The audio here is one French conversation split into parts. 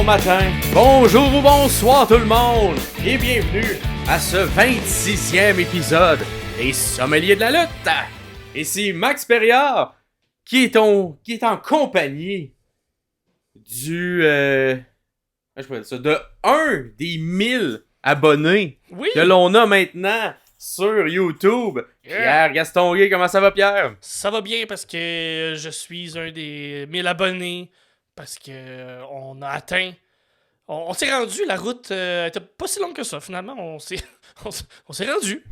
matin, bonjour ou bonsoir tout le monde, et bienvenue à ce 26e épisode des Sommeliers de la lutte. Ici Max Perriard, qui est en compagnie du, je peux dire ça, de un des 1000 abonnés que l'on a maintenant sur YouTube. Pierre Gastonguay, comment ça va, Pierre? Ça va bien parce que je suis un des 1000 abonnés, parce que on a atteint... On s'est rendu, la route était pas si longue que ça, finalement. On s'est rendu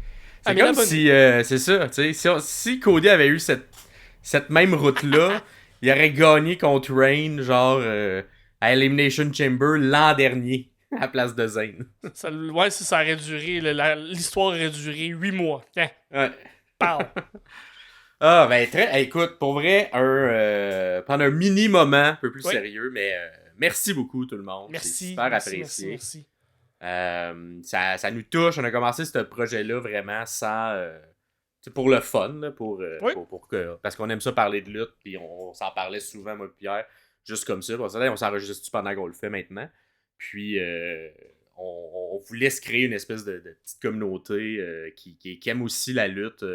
à C'est 1000 comme abonnés. si, c'est ça, tu sais, si Cody avait eu cette même route-là, il aurait gagné contre Reign, genre, à Elimination Chamber l'an dernier, à la place de Zayn. Si ça aurait duré, l'histoire aurait duré 8 mois. Tiens, Ouais. parle. Ah, ben, écoute, pour vrai, pendant un mini moment, un peu plus sérieux, mais merci beaucoup tout le monde. C'est super apprécié. Merci. Ça nous touche. On a commencé ce projet-là vraiment sans... pour le fun, là, parce qu'on aime ça parler de lutte, puis on s'en parlait souvent, moi et Pierre, juste comme ça. On s'enregistre pendant qu'on le fait maintenant. Puis on voulait se créer une espèce de petite communauté qui aime aussi la lutte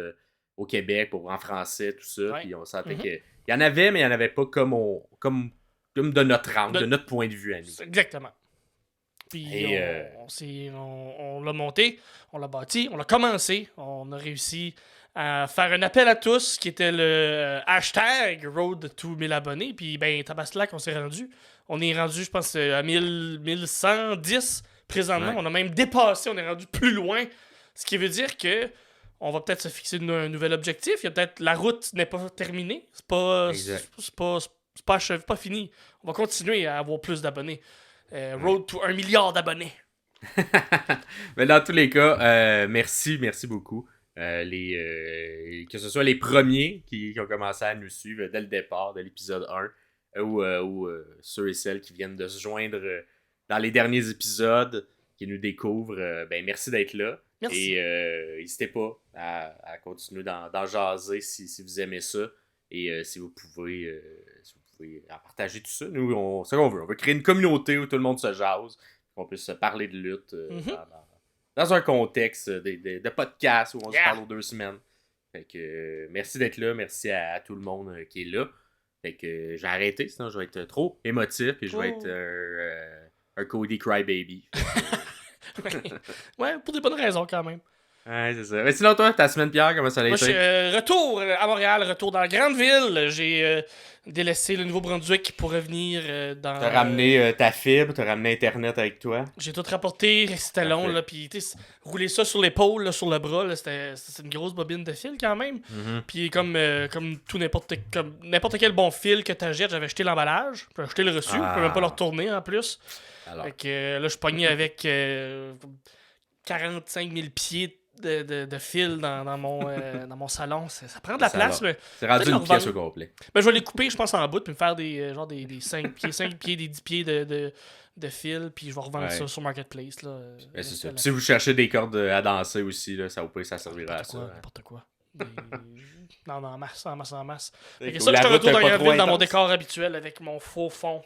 au Québec, en français, tout ça. Ouais. Puis on sentait qu'il y en avait, mais il n'y en avait pas comme de notre angle, de notre point de vue à nous. Exactement. Puis on l'a monté, on l'a bâti, on l'a commencé, on a réussi à faire un appel à tous qui était le hashtag Road to 1000 abonnés. Puis ben, Tabaslac, on s'est rendu. On est rendu, je pense, à 1110 présentement. Ouais. On a même dépassé, on est rendu plus loin. Ce qui veut dire que on va peut-être se fixer un nouvel objectif. Il y a peut-être la route n'est pas terminée. C'est pas fini. On va continuer à avoir plus d'abonnés. Road to 1 milliard d'abonnés. Mais dans tous les cas, merci beaucoup. Que ce soit les premiers qui ont commencé à nous suivre dès le départ de l'épisode 1 ou ceux et celles qui viennent de se joindre dans les derniers épisodes, qui nous découvrent, ben merci d'être là. Merci. Et n'hésitez pas à continuer d'en jaser si vous aimez ça. Et si vous pouvez partager tout ça. Nous, c'est ce qu'on veut. On veut créer une communauté où tout le monde se jase, qu'on puisse se parler de lutte dans un contexte de podcast où on se parle aux 2 semaines. Fait que merci d'être là. Merci à tout le monde qui est là. Fait que j'ai arrêté, sinon je vais être trop émotif et je vais être un Cody Crybaby. Ouais, pour des bonnes raisons quand même. Ouais, c'est ça. Mais sinon, toi, ta semaine, Pierre, comment ça a Moi, été? je suis retour à Montréal, retour dans la grande ville. J'ai délaissé le Nouveau-Brunswick pour revenir dans... T'as ramené ta fibre, t'as ramené Internet avec toi. J'ai tout rapporté, c'était long, là, puis rouler ça sur l'épaule, là, sur le bras, là, c'était une grosse bobine de fil quand même. Mm-hmm. Puis comme n'importe quel bon fil que t'achètes, j'avais acheté l'emballage, j'ai acheté le reçu, je peux même pas le retourner en plus. Alors. Fait que là, je pognais avec 45 000 pieds de fil dans mon salon. Ça prend de la place, mais... C'est rendu peut-être une pièce au complet. Ben, je vais les couper, je pense, en bout, puis me faire des 5 pieds, des 10 pieds de fil, puis je vais revendre ça sur Marketplace. Là, c'est ça. Si vous cherchez des cordes à danser aussi, là, ça servira à ça. N'importe quoi. Non, en masse. Fait que ça, je te retourne dans Grandville dans mon décor habituel avec mon faux fond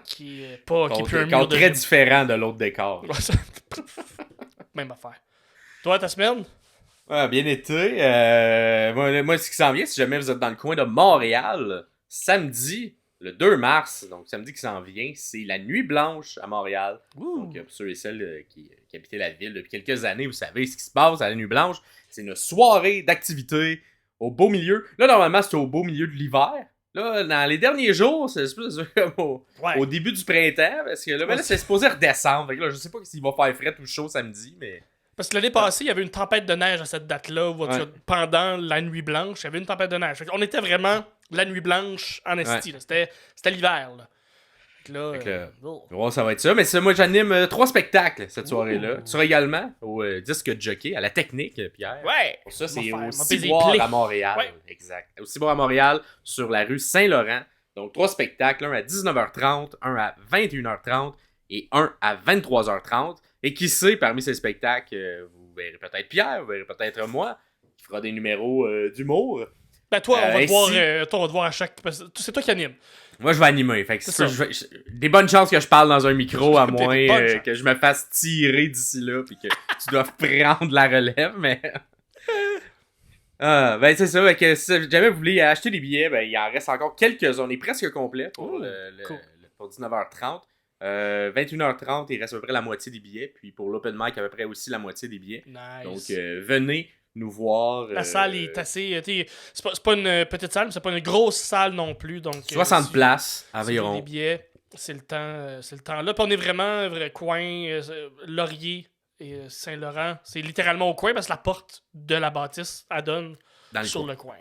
qui est pas qui est plus un mur de très différent de l'autre décor. Même affaire. Toi, ta semaine? Ouais, bien été. Moi, ce qui s'en vient, si jamais vous êtes dans le coin de Montréal, samedi, le 2 mars, donc samedi qui s'en vient, c'est la Nuit Blanche à Montréal. Donc, pour ceux et celles qui habitaient la ville depuis quelques années, vous savez ce qui se passe à la Nuit Blanche. C'est une soirée d'activité au beau milieu. Là, normalement, c'est au beau milieu de l'hiver. Là, dans les derniers jours, c'est comme au début du printemps, parce que là, c'est supposé redescendre. Fait que là, je sais pas s'il va faire frais ou chaud samedi, mais... Parce que l'année passée, il y avait une tempête de neige à cette date-là, pendant la Nuit Blanche, il y avait une tempête de neige. On était vraiment la Nuit Blanche en esti. C'était l'hiver. Là, ça va être ça. Mais moi, j'anime 3 spectacles cette soirée-là. Tu seras également au disque jockey, à la technique, Pierre. Ouais! Pour ça, c'est au Ciboire à Montréal. Ouais. Exact. Au Ciboire à Montréal, sur la rue Saint-Laurent. Donc, 3 spectacles, un à 19h30, un à 21h30 et un à 23h30. Et qui sait, parmi ces spectacles, vous verrez peut-être Pierre, vous verrez peut-être moi, qui fera des numéros d'humour. Ben, toi, on va te voir, ainsi- toi, on va te voir à chaque. C'est toi qui anime. Moi, je vais animer. Fait que C'est ça. des bonnes chances que je parle dans un micro, à Des moins bonnes chances. que je me fasse tirer d'ici là, puis que tu dois prendre la relève, mais... Ben c'est ça, fait que si jamais vous voulez acheter des billets, ben il en reste encore quelques-uns. On est presque complet pour, Cool. pour 19h30. 21h30, il reste à peu près la moitié des billets. Puis pour l'open mic, à peu près aussi la moitié des billets. Nice. Donc venez nous voir. La salle est assez. C'est pas une petite salle, mais c'est pas une grosse salle non plus. Donc, 60 places si vous voulez environ. des billets, c'est le temps là. Puis on est vraiment coin Laurier et Saint-Laurent. C'est littéralement au coin parce que la porte de la bâtisse elle donne Dans le sur coin. le coin.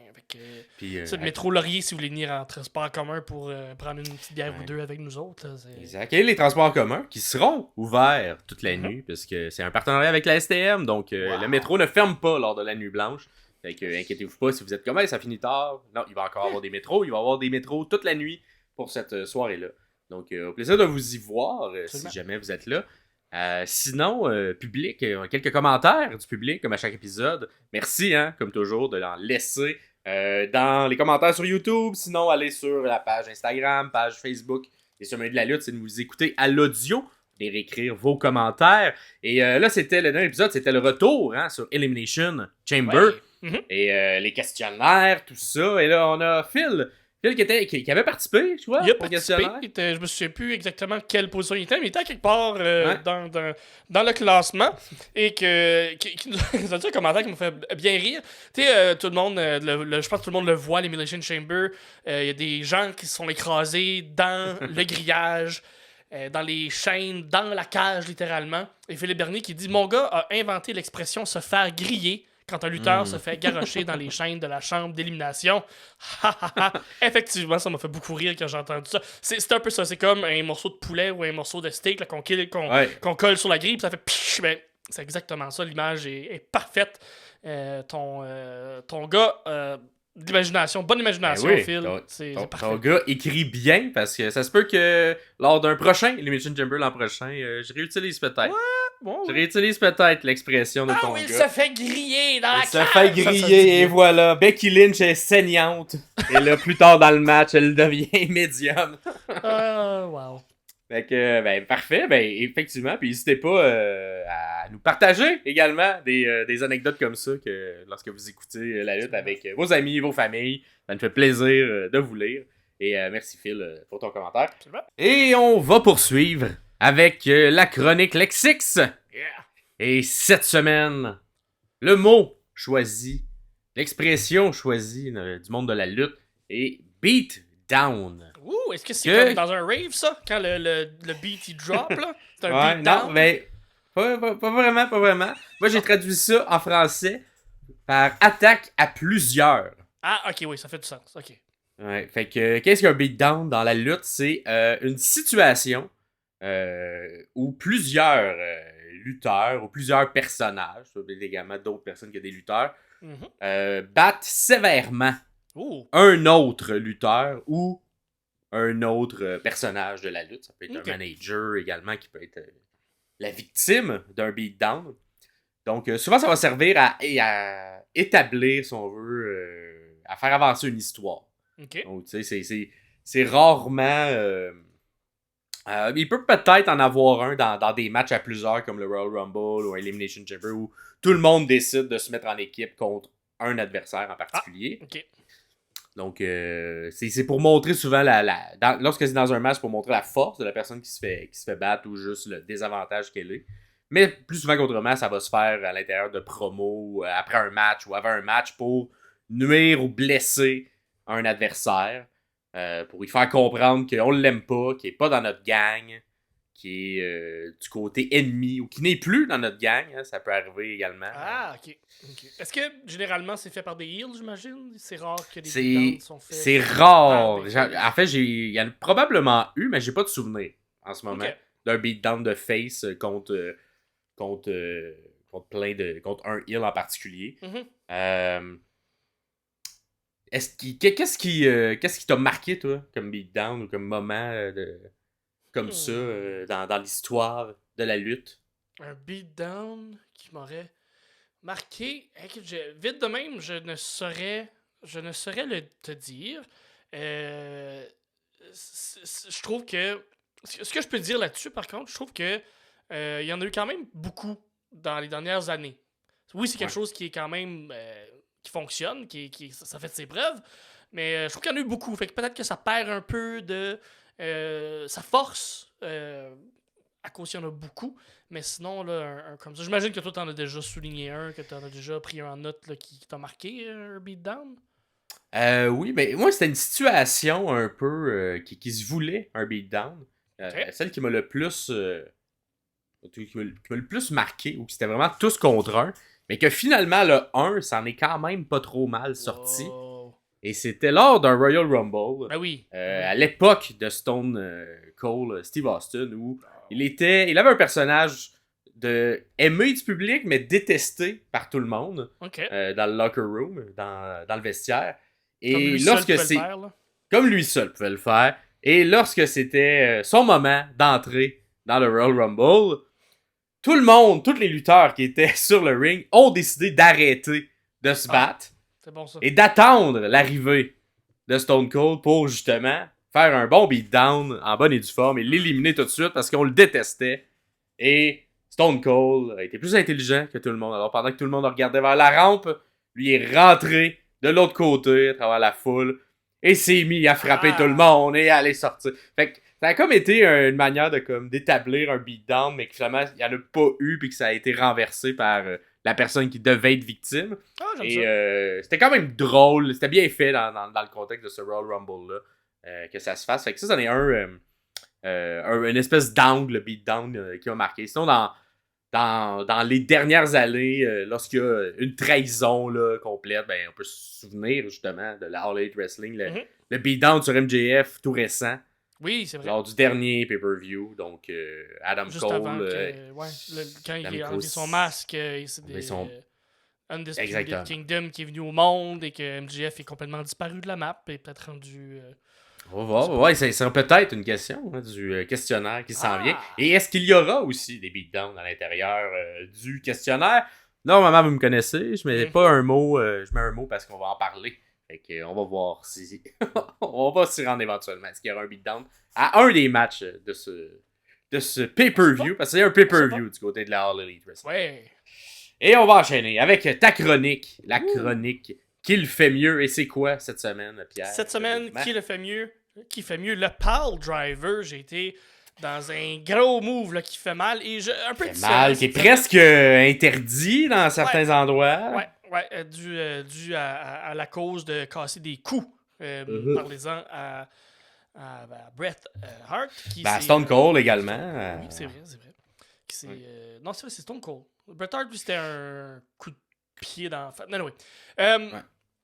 Puis, C'est le métro Laurier si vous voulez venir en transport en commun pour prendre une petite bière ou deux avec nous autres. Là, Exact. Et les transports en commun qui seront ouverts toute la Mhm. nuit, parce que c'est un partenariat avec la STM, donc Wow. le métro ne ferme pas lors de la nuit blanche. Fait que inquiétez-vous pas si vous êtes comme hey, ça finit tard. Non, il va encore avoir des métros, il va y avoir des métros toute la nuit pour cette soirée-là. Donc au plaisir de vous y voir si Absolument. jamais vous êtes là. Sinon, public, quelques commentaires du public comme à chaque épisode. Merci, hein, comme toujours, de l'en laisser dans les commentaires sur YouTube. Sinon, allez sur la page Instagram, page Facebook. Les Sommeliers de la lutte, c'est de nous écouter à l'audio, de réécrire vos commentaires. Et là, c'était le dernier épisode, c'était le retour hein, sur Elimination Chamber. Ouais. Mhm. Et les questionnaires, tout ça. Et là, on a Phil qui avait participé, tu vois, Il a au participé. questionnaire. Je me souviens plus exactement quelle position il était, mais il était à quelque part Ouais. dans le classement. Et qui nous a dit un commentaire qui me fait bien rire. Tu sais, tout le monde, je pense que tout le monde le voit, l'Elimination Chamber. Il y a des gens qui se sont écrasés dans le grillage, dans les chaînes, dans la cage, littéralement. Et Philippe Bernier qui dit mon gars a inventé l'expression se faire griller quand un lutteur se fait garrocher dans les chaînes de la chambre d'élimination. Effectivement, ça m'a fait beaucoup rire quand j'ai entendu ça. C'est un peu ça. C'est comme un morceau de poulet ou un morceau de steak là, qu'on colle sur la grille, puis ça fait psh, ben, c'est exactement ça. L'image est parfaite. Ton gars, d'imagination, bonne imagination, Ben oui, Phil. ton- C'est Ton parfait. gars écrit bien parce que ça se peut que lors d'un prochain Elimination Chamber l'an prochain, je réutilise peut-être. Bon, Je ouais. réutilise peut-être l'expression de ton il gars. se fait griller dans la Il se cage. fait Ça se dit griller et bien. voilà. Becky Lynch est saignante. Et là, plus tard dans le match, elle devient médium. Wow. Fait que, ben, parfait. Ben, effectivement. Puis n'hésitez pas à nous partager également des anecdotes comme ça que lorsque vous écoutez la lutte avec vos amis, vos familles. Ça nous fait plaisir de vous lire. Et merci Phil pour ton commentaire. Absolument. Et on va poursuivre avec la chronique Lexix. Yeah. Et cette semaine, le mot choisi, l'expression choisie du monde de la lutte est beat down. Ouh, est-ce que c'est Que- comme dans un rave, ça? Quand le beat, il drop, là? C'est un Ouais, beat non, down? mais pas vraiment, pas vraiment. Moi, j'ai traduit ça en français par attaque à plusieurs. Ah, ok, oui, ça fait du sens. Ok. Ouais, fait que qu'est-ce qu'un beatdown dans la lutte? C'est une situation où plusieurs lutteurs ou plusieurs personnages, ça peut être également d'autres personnes que des lutteurs, Mhm. battent sévèrement Ouh. un autre lutteur ou un autre personnage de la lutte. Ça peut être Ok. un manager également qui peut être la victime d'un beatdown. Donc souvent ça va servir à établir, si on veut, à faire avancer une histoire. Ok. Donc tu sais, c'est rarement... il peut peut-être en avoir un dans des matchs à plusieurs comme le Royal Rumble ou Elimination Chamber où tout le monde décide de se mettre en équipe contre un adversaire en particulier. Ok. Donc, c'est pour montrer souvent lorsque c'est dans un match, pour montrer la force de la personne qui se fait battre ou juste le désavantage qu'elle est. Mais plus souvent qu'autrement, ça va se faire à l'intérieur de promos, ou après un match ou avant un match pour nuire ou blesser un adversaire, pour lui faire comprendre qu'on l'aime pas, qu'il est pas dans notre gang, qui est du côté ennemi ou qui n'est plus dans notre gang. Hein, ça peut arriver également. Ah, ok. Est-ce que généralement c'est fait par des heels, j'imagine? C'est rare que des C'est beatdowns sont faits. c'est rare. par des En fait, il y en a probablement eu, mais j'ai pas de souvenir en ce moment Ok. d'un beatdown de face contre contre un heel en particulier. Mhm. Qu'est-ce qui t'a marqué toi comme beatdown ou comme moment comme ça dans l'histoire de la lutte? Un beatdown qui m'aurait marqué. Écoute, vite de même, je ne saurais je ne saurais te dire. Je trouve que... Ce que je peux dire là-dessus, par contre, je trouve que il y en a eu quand même beaucoup dans les dernières années. Oui, c'est quelque chose qui est quand même... qui fonctionne, ça fait de ses preuves, mais je trouve qu'il y en a eu beaucoup. Fait que peut-être que ça perd un peu de sa force à cause qu'il y en a beaucoup. Mais sinon, là, un comme ça. J'imagine que toi, t'en as déjà souligné un, que t'en as déjà pris un en note là, qui t'a marqué, un beatdown. Oui, mais moi, c'était une situation un peu qui se voulait un beatdown. Ok. Celle qui m'a le plus le plus marqué, ou que c'était vraiment tous contre un, mais que finalement le un, ça en est quand même pas trop mal sorti. Wow. Et c'était lors d'un Royal Rumble, Ben oui. à l'époque de Stone Cold, Steve Austin, où il avait un personnage aimé du public, mais détesté par tout le monde, Ok. dans le locker room, dans le vestiaire. Comme Et lui seul lorsque pouvait le faire, là. comme lui seul pouvait le faire, et lorsque c'était son moment d'entrer dans le Royal Rumble, tout le monde, tous les lutteurs qui étaient sur le ring ont décidé d'arrêter de se battre C'est bon, ça. et d'attendre l'arrivée de Stone Cold pour justement faire un bon beatdown en bonne et due forme et l'éliminer tout de suite parce qu'on le détestait. Et Stone Cold a été plus intelligent que tout le monde. Alors pendant que tout le monde regardait vers la rampe, lui est rentré de l'autre côté à travers la foule et s'est mis à frapper tout le monde et à aller sortir. Fait que ça a comme été une manière de comme d'établir un beatdown, mais que finalement il n'y en a pas eu puis que ça a été renversé par la personne qui devait être victime. Ah, j'aime Et ça. c'était quand même drôle, c'était bien fait dans le contexte de ce Royal Rumble-là, que ça se fasse. Fait que ça, c'en est une espèce d'angle beatdown qui m'a marqué. Sinon, dans les dernières années, lorsqu'il y a une trahison là, complète, ben, on peut se souvenir justement de la All Elite Wrestling, le beatdown sur MJF tout récent, Oui, c'est vrai. lors du dernier pay-per-view. Donc, Adam Juste Cole. avant que, quand il a enlevé son masque, c'est des Undisputed Exactement. Kingdom qui est venu au monde et que MJF est complètement disparu de la map et peut-être rendu... On va voir. Ouais, ça sera peut-être une question du questionnaire qui s'en vient. Et est-ce qu'il y aura aussi des beatdowns à l'intérieur du questionnaire? Normalement, vous me connaissez. Je mets pas un mot. Je mets un mot parce qu'on va en parler. Fait que, on va voir si... on va s'y rendre éventuellement. Est-ce qu'il y aura un beatdown à un des matchs de ce pay-per-view? Parce que c'est un pay-per-view du côté de la All Elite Wrestling. Ouais. Et on va enchaîner avec ta chronique. La chronique qui le fait mieux. Et c'est quoi cette semaine, Pierre? Cette semaine, qui le fait mieux? Qui fait mieux? Le Pile Driver. J'ai été dans un gros move là, qui fait mal. Et un peu fait mal, qui est presque interdit dans certains endroits. Ouais, dû à la cause de casser des coups. Parlez-en à Bret Hart. Stone Cold également. Oui, c'est vrai. Non, c'est vrai, c'est Stone Cold. Bret Hart, lui, c'était un coup de pied dans... Non, oui.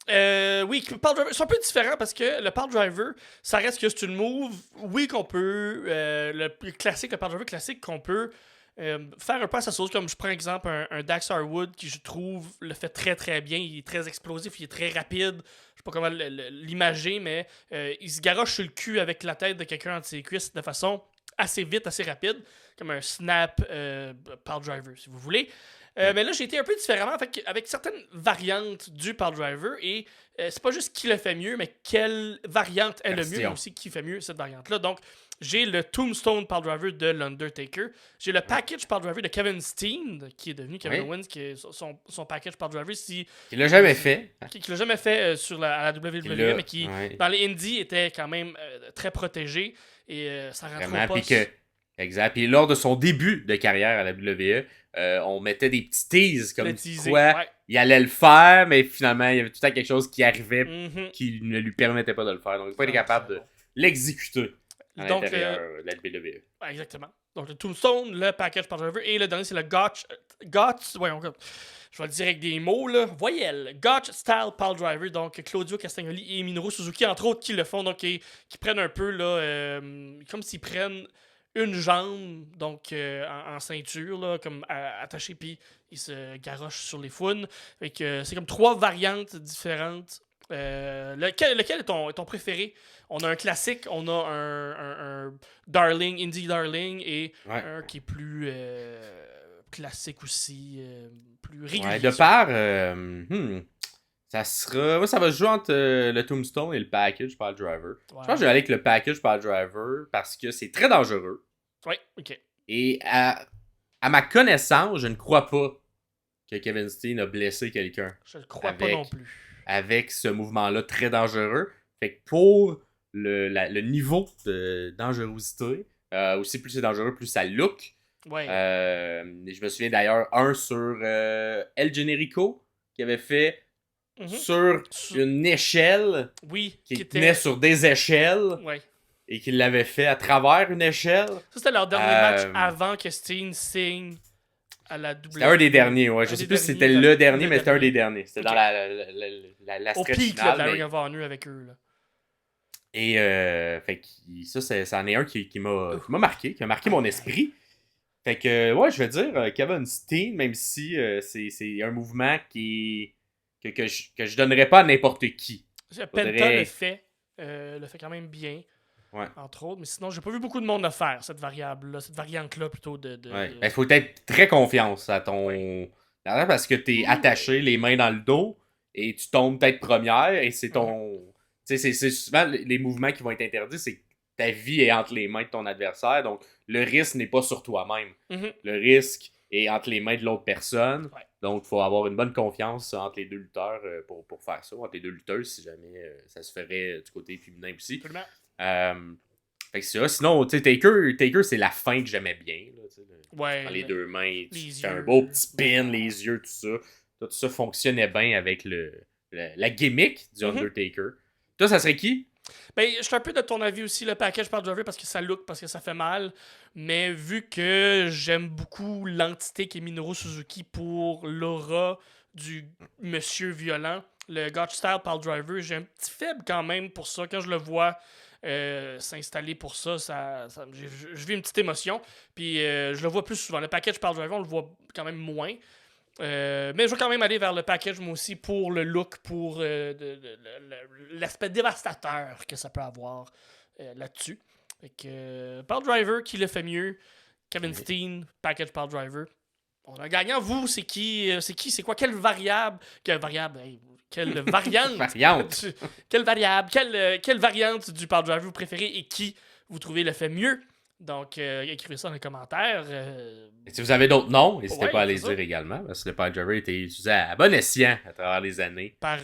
Oui, Pile Driver, c'est un peu différent parce que le Pile Driver, ça reste que c'est une move, oui, qu'on peut, le classique, le Pile Driver classique, qu'on peut faire un peu à sa sauce. Comme je prends exemple un Dax Harwood qui, je trouve, le fait très très bien. Il est très explosif, il est très rapide. Je sais pas comment l'imager, mais il se garoche sur le cul avec la tête de quelqu'un entre ses cuisses de façon assez vite, assez rapide, comme un snap Pile Driver, si vous voulez. Mais là, j'ai été un peu différemment avec certaines variantes du Pile Driver et c'est pas juste qui le fait mieux, mais quelle variante est le mieux, mais aussi qui fait mieux cette variante-là. Donc, j'ai le Tombstone Pile Driver de l'Undertaker. J'ai le Package Pile Driver de Kevin Steen, qui est devenu Kevin Owens, qui est son Package Pile Driver. Qui l'a jamais fait. Qui l'a jamais fait à la WWE, mais qui, dans les Indies, était quand même très protégé et ça rentrait au poste. Exact. Puis lors de son début de carrière à la WWE, on mettait des petits teases comme quoi il allait le faire, mais finalement, il y avait tout le temps quelque chose qui arrivait qui ne lui permettait pas de le faire. Donc, il n'a pas été capable de l'exécuter à l'intérieur de la WWE. Exactement. Donc, le Tombstone, le Package Pile Driver, et le dernier, c'est le Gotch. Je vais le dire avec des mots, là. Voyelle. Gotch Style Pile Driver. Donc, Claudio Castagnoli et Minoru Suzuki, entre autres, qui le font. Donc, qui prennent un peu, là, comme s'ils prennent une jambe, donc en ceinture, là, comme attachée, puis il se garoche sur les founes. Fait que c'est comme 3 variantes différentes. Lequel est ton préféré? On a un classique, on a un Darling, Indie Darling, et un qui est plus classique aussi, plus régulier. Ouais, de part... Ça sera... Moi, ça va se jouer entre le Tombstone et le Package par le Driver. Ouais. Je pense que je vais aller avec le Package par le Driver parce que c'est très dangereux. Ouais, ok. Et à ma connaissance, je ne crois pas que Kevin Steen a blessé quelqu'un. Je le crois pas non plus. Avec ce mouvement-là très dangereux. Fait que pour le niveau de dangerosité, aussi plus c'est dangereux, plus ça look. Ouais. Je me souviens d'ailleurs un sur El Generico qui avait fait sur une échelle qui tenait sur des échelles et qui l'avait fait à travers une échelle. Ça, c'était leur dernier match avant que Steen signe à la double. C'était un des derniers, ouais. Je sais plus si c'était le dernier, mais c'était un des derniers. C'était dans la au stretch pic finale. Là, de la Ring of Honor avec eux. Là. Et fait que ça en est un qui m'a marqué, qui a marqué mon esprit. Fait que, ouais, je vais dire Kevin Steen, même si c'est un mouvement que je donnerais pas à n'importe qui. Penta le fait quand même bien, ouais. Entre autres, mais sinon, j'ai pas vu beaucoup de monde le faire, cette variante-là plutôt de... Ouais. Il faut être très confiance à ton... Ouais. Parce que t'es attaché, les mains dans le dos, et tu tombes tête première, et c'est ton... Tu sais, c'est souvent les mouvements qui vont être interdits, c'est que ta vie est entre les mains de ton adversaire, donc le risque n'est pas sur toi-même. Le risque est entre les mains de l'autre personne, donc il faut avoir une bonne confiance entre les deux lutteurs pour faire ça, entre les deux lutteuses, si jamais ça se ferait du côté féminin aussi. Fait que c'est ça. Sinon, tu sais, Taker, c'est la fin que j'aimais bien. Là, dans les deux mains, tu fais un beau petit pin, les yeux, tout ça. Tout ça fonctionnait bien avec la gimmick du Undertaker. Toi, ça serait qui? Ben, je suis un peu de ton avis aussi, le package par Driver, parce que ça look, parce que ça fait mal. Mais vu que j'aime beaucoup l'entité qui est Minoru Suzuki pour l'aura du monsieur violent, le Gotch Style par Driver, j'ai un petit faible quand même pour ça. Quand je le vois s'installer pour ça, je vis une petite émotion. Puis je le vois plus souvent. Le package par Driver, on le voit quand même moins. Mais je vais quand même aller vers le package, moi aussi, pour le look, pour l'aspect dévastateur que ça peut avoir là-dessus. Fait que Power Driver, qui le fait mieux? Kevin Steen, package Power Driver. On a un gagnant. Vous, c'est qui? C'est quoi? Quelle variable? Quelle variante? Quelle variante du Power Driver vous préférez et qui vous trouvez le fait mieux? Donc, écrivez ça dans les commentaires. Et si vous avez d'autres noms, n'hésitez pas à les dire également, parce que le Power Driver a été utilisé à bon escient à travers les années. Par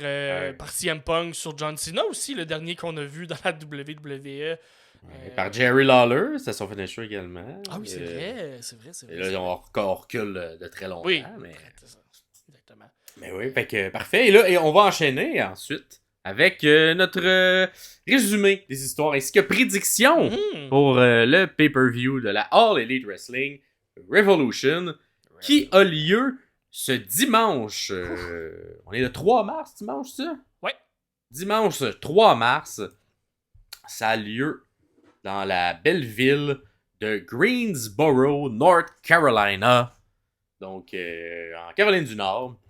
CM Punk sur John Cena aussi, le dernier qu'on a vu dans la WWE. Par Jerry Lawler, c'était son finisher également. Ah oui, c'est vrai. Et là, on recule de très longtemps. Oui, mais... c'est ça. Exactement. Mais oui, fait que parfait. Et on va enchaîner ensuite avec notre résumé des histoires ainsi que prédiction pour le pay-per-view de la All Elite Wrestling Revolution qui a lieu ce dimanche. On est le 3 mars, dimanche, ça? Ouais. Dimanche 3 mars, ça a lieu dans la belle ville de Greensboro, North Carolina. Donc, en Caroline du Nord.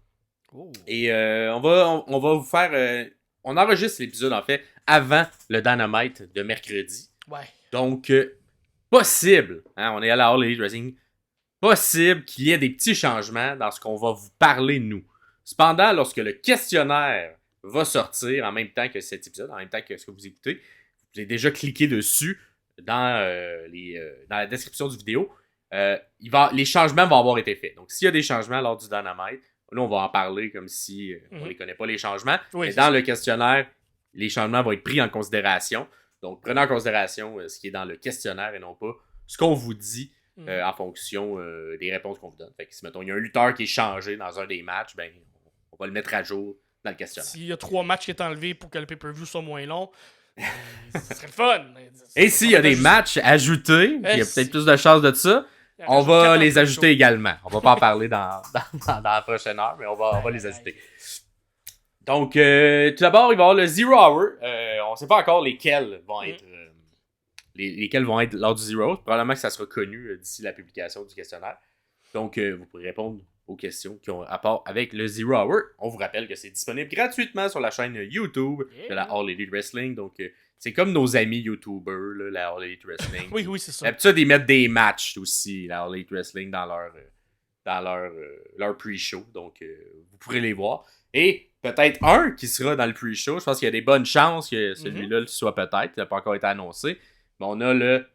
Oh. Et on va vous faire... on enregistre l'épisode, en fait, avant le Dynamite de mercredi. Ouais. Donc, possible, hein, on est à la All Elite Wrestling, possible qu'il y ait des petits changements dans ce qu'on va vous parler, nous. Cependant, lorsque le questionnaire va sortir en même temps que cet épisode, en même temps que ce que vous écoutez, vous avez déjà cliqué dessus dans la description du vidéo. Les changements vont avoir été faits. Donc, s'il y a des changements lors du Dynamite, là, on va en parler comme si on les connaît pas, les changements. Oui, mais dans le questionnaire, les changements vont être pris en considération. Donc, prenez en considération ce qui est dans le questionnaire et non pas ce qu'on vous dit en fonction des réponses qu'on vous donne. Fait que si, mettons, il y a un lutteur qui est changé dans un des matchs, ben, on va le mettre à jour dans le questionnaire. S'il y a 3 matchs qui sont enlevés pour que le pay-per-view soit moins long, ce serait le fun. Et s'il y a des matchs ajoutés, il y a peut-être plus de chances de ça, on va les ajouter également. On va pas en parler dans la prochaine heure, mais on va les ajouter. Donc, tout d'abord, il va y avoir le Zero Hour. On ne sait pas encore lesquels vont être lesquels vont être lors du Zero Hour. Probablement que ça sera connu d'ici la publication du questionnaire. Donc, vous pourrez répondre aux questions qui ont rapport avec le Zero Hour. On vous rappelle que c'est disponible gratuitement sur la chaîne YouTube de la All Elite Wrestling. Donc, c'est comme nos amis YouTubers, là, la All Elite Wrestling. oui, c'est ça. L'habitude, ils mettent des matchs aussi, la All Elite Wrestling, dans leur pre-show. Donc, vous pourrez les voir. Et peut-être un qui sera dans le pre-show. Je pense qu'il y a des bonnes chances que celui-là le soit peut-être. Il n'a pas encore été annoncé. Mais on a le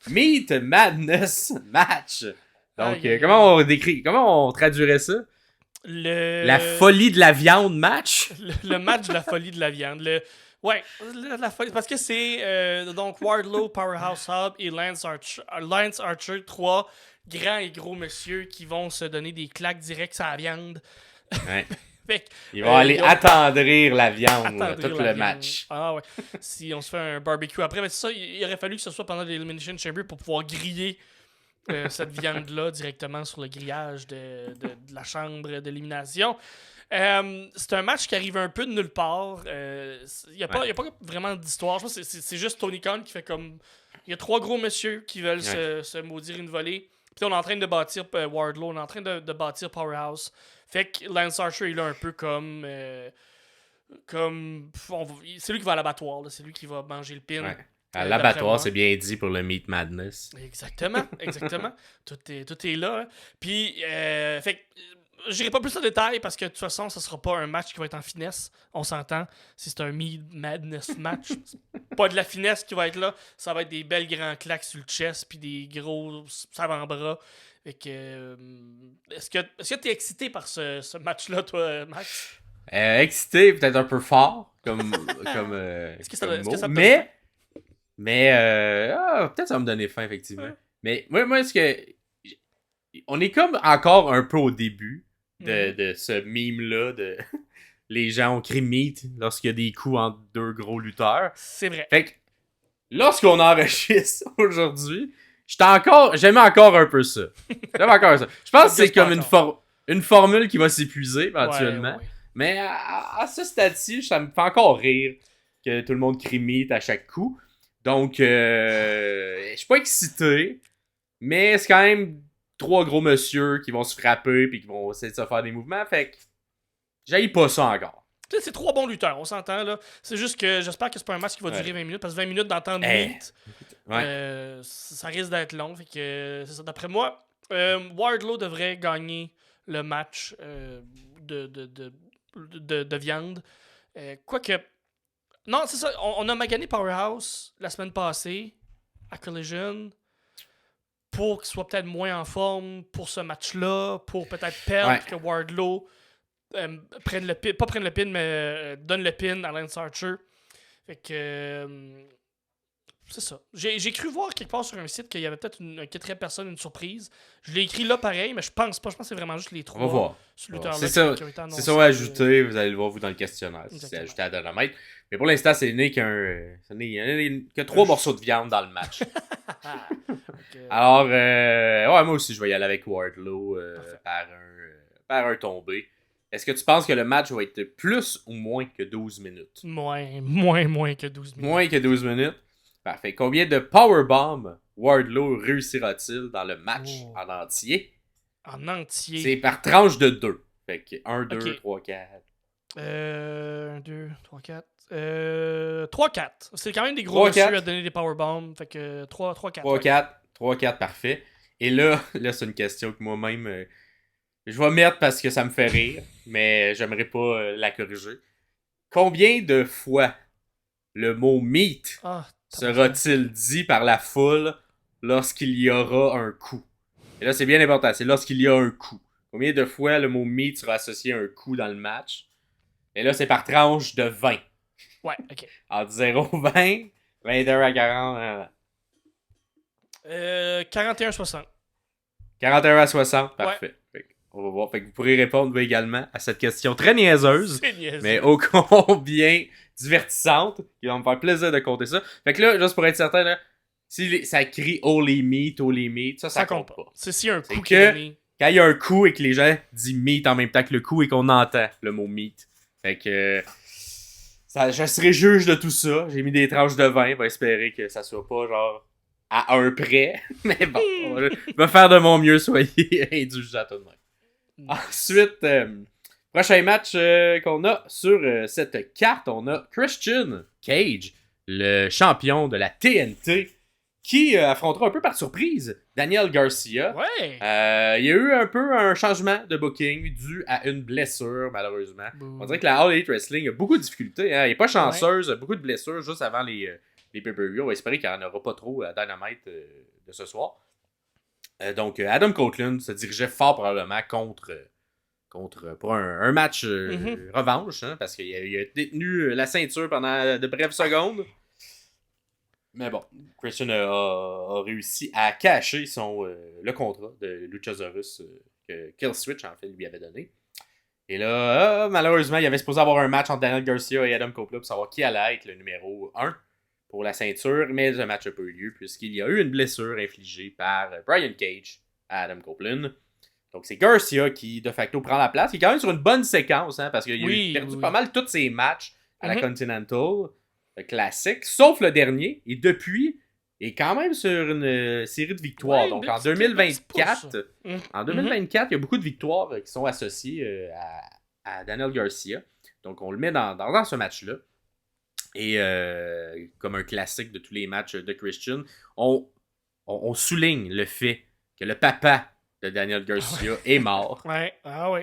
Meat Madness match. Donc, comment on traduirait ça? La folie de la viande match? Le match de la folie de la viande. La folie. Parce que c'est donc Wardlow, Powerhouse Hub et Lance Archer, 3 grands et gros monsieur qui vont se donner des claques directes à la viande. Ouais. Ils vont aller attendrir la viande tout le match. Ah ouais. Si on se fait un barbecue après, mais c'est ça, il aurait fallu que ce soit pendant l'Elimination Chamber pour pouvoir griller cette viande-là directement sur le grillage de la chambre d'élimination. C'est un match qui arrive un peu de nulle part. Il n'y a pas vraiment d'histoire. Je pense que c'est juste Tony Khan qui fait comme... Il y a 3 gros messieurs qui veulent se maudire une volée. Puis on est en train de bâtir Wardlow, on est en train de bâtir Powerhouse. Fait que Lance Archer, il est un peu comme c'est lui qui va à l'abattoir, là. C'est lui qui va manger le pin. Ouais. À l'abattoir, c'est bien dit pour le Meat Madness. Exactement. Tout est là. Hein. Puis, fait que j'irai pas plus en détail parce que de toute façon, ça sera pas un match qui va être en finesse. On s'entend. Si c'est un Meat Madness match, c'est pas de la finesse qui va être là. Ça va être des belles grands claques sur le chest puis des gros avant-bras. Fait que, est-ce que t'es excité par ce match-là, toi, Max? Excité, peut-être un peu fort, comme est-ce que ça te mais peut-être ça va me donner faim, effectivement. Ouais. Mais moi, est-ce que... On est comme encore un peu au début de ce meme-là, de les gens ont crié meat lorsqu'il y a des coups entre 2 gros lutteurs. C'est vrai. Fait que, lorsqu'on enregistre aujourd'hui... J'aime encore un peu ça. Je pense que c'est comme une formule qui va s'épuiser éventuellement. Ouais. Mais à ce stade-ci, ça me fait encore rire que tout le monde crie meat à chaque coup. Donc, je suis pas excité. Mais c'est quand même 3 gros monsieur qui vont se frapper puis qui vont essayer de se faire des mouvements. Fait que j'haïs pas ça encore. C'est 3 bons lutteurs, on s'entend là. C'est juste que j'espère que c'est pas un match qui va durer 20 minutes. Parce que 20 minutes d'entendre meat... Ouais. Ça risque d'être long. Fait que c'est ça. D'après moi, Wardlow devrait gagner le match de viande. Quoique. Non, c'est ça. On a magané Powerhouse la semaine passée à Collision pour qu'il soit peut-être moins en forme pour ce match-là, pour peut-être perdre que Wardlow prenne le pin. Pas prenne le pin, mais donne le pin à Lance Archer. Fait que. C'est ça. J'ai cru voir quelque part sur un site qu'il y avait peut-être une 4e personne, une surprise. Je l'ai écrit là pareil, mais je pense pas. Je pense que c'est vraiment juste les 3. On va voir. C'est ça. C'est ça à ajouter. Vous allez le voir vous dans le questionnaire. C'est ajouté à Dynamite. Mais pour l'instant, c'est né que 3 morceaux de viande dans le match. Okay. Alors, moi aussi, je vais y aller avec Wardlow par un tombé. Est-ce que tu penses que le match va être plus ou moins que 12 minutes? Moins que 12 minutes. Moins que 12 minutes. Parfait. Combien de powerbomb Wardlow réussira-t-il dans le match en entier? En entier? C'est par tranche de 2. Fait que 1, 2, 3, 4. 1, 2, 3, 4. 3, 4. C'est quand même des gros monsieur à donner des powerbombs. Fait que 3, 4. 3, 4. 3, 4, parfait. Et là c'est une question que moi-même... je vais mettre parce que ça me fait rire, mais j'aimerais pas la corriger. Combien de fois le mot meat sera-t-il dit par la foule lorsqu'il y aura un coup? Et là, c'est bien important, c'est lorsqu'il y a un coup. Combien de fois le mot meat sera associé à un coup dans le match? Et là, c'est par tranche de 20. Ouais, ok. Entre 0 20, 21 à 40. 41 60. 41 à 60, parfait. Ouais. On va voir. Fait que vous pourrez répondre également à cette question très niaiseuse, mais ô combien divertissante, qui va me faire plaisir de compter ça. Fait que là, juste pour être certain, là, si ça crie Holy Meat, ça compte pas. C'est si un coup que quand il y a un coup et que les gens disent meat en même temps que le coup et qu'on entend le mot meat. Fait que je serai juge de tout ça. J'ai mis des tranches de 20. On va espérer que ça soit pas genre à un près. Mais bon, je vais faire de mon mieux, soyez indulgents tout de même. Ensuite, prochain match qu'on a sur cette carte, on a Christian Cage, le champion de la TNT, qui affrontera un peu par surprise Daniel Garcia. Ouais. Il y a eu un peu un changement de booking dû à une blessure, malheureusement. On dirait que la All Elite Wrestling a beaucoup de difficultés. Hein. Elle n'est pas chanceuse, beaucoup de blessures juste avant les pay-per-views. On va espérer qu'il n'y en aura pas trop à Dynamite de ce soir. Donc, Adam Copeland se dirigeait fort probablement pour un match revanche, hein, parce qu'il a détenu la ceinture pendant de brèves secondes. Mais bon, Christian a réussi à cacher le contrat de Luchasaurus que Killswitch, en fait, lui avait donné. Et là, malheureusement, il avait supposé avoir un match entre Daniel Garcia et Adam Copeland pour savoir qui allait être le numéro 1 pour la ceinture, mais le match n'a pas eu lieu puisqu'il y a eu une blessure infligée par Brian Cage à Adam Copeland. Donc c'est Garcia qui, de facto, prend la place. Il est quand même sur une bonne séquence, hein, parce qu'il a perdu pas mal tous ses matchs à la Continental classique, sauf le dernier. Et depuis, il est quand même sur une série de victoires. Donc en 2024, il y a beaucoup de victoires qui sont associées à Daniel Garcia. Donc on le met dans ce match-là. Et comme un classique de tous les matchs de Christian, on souligne le fait que le papa de Daniel Garcia est mort.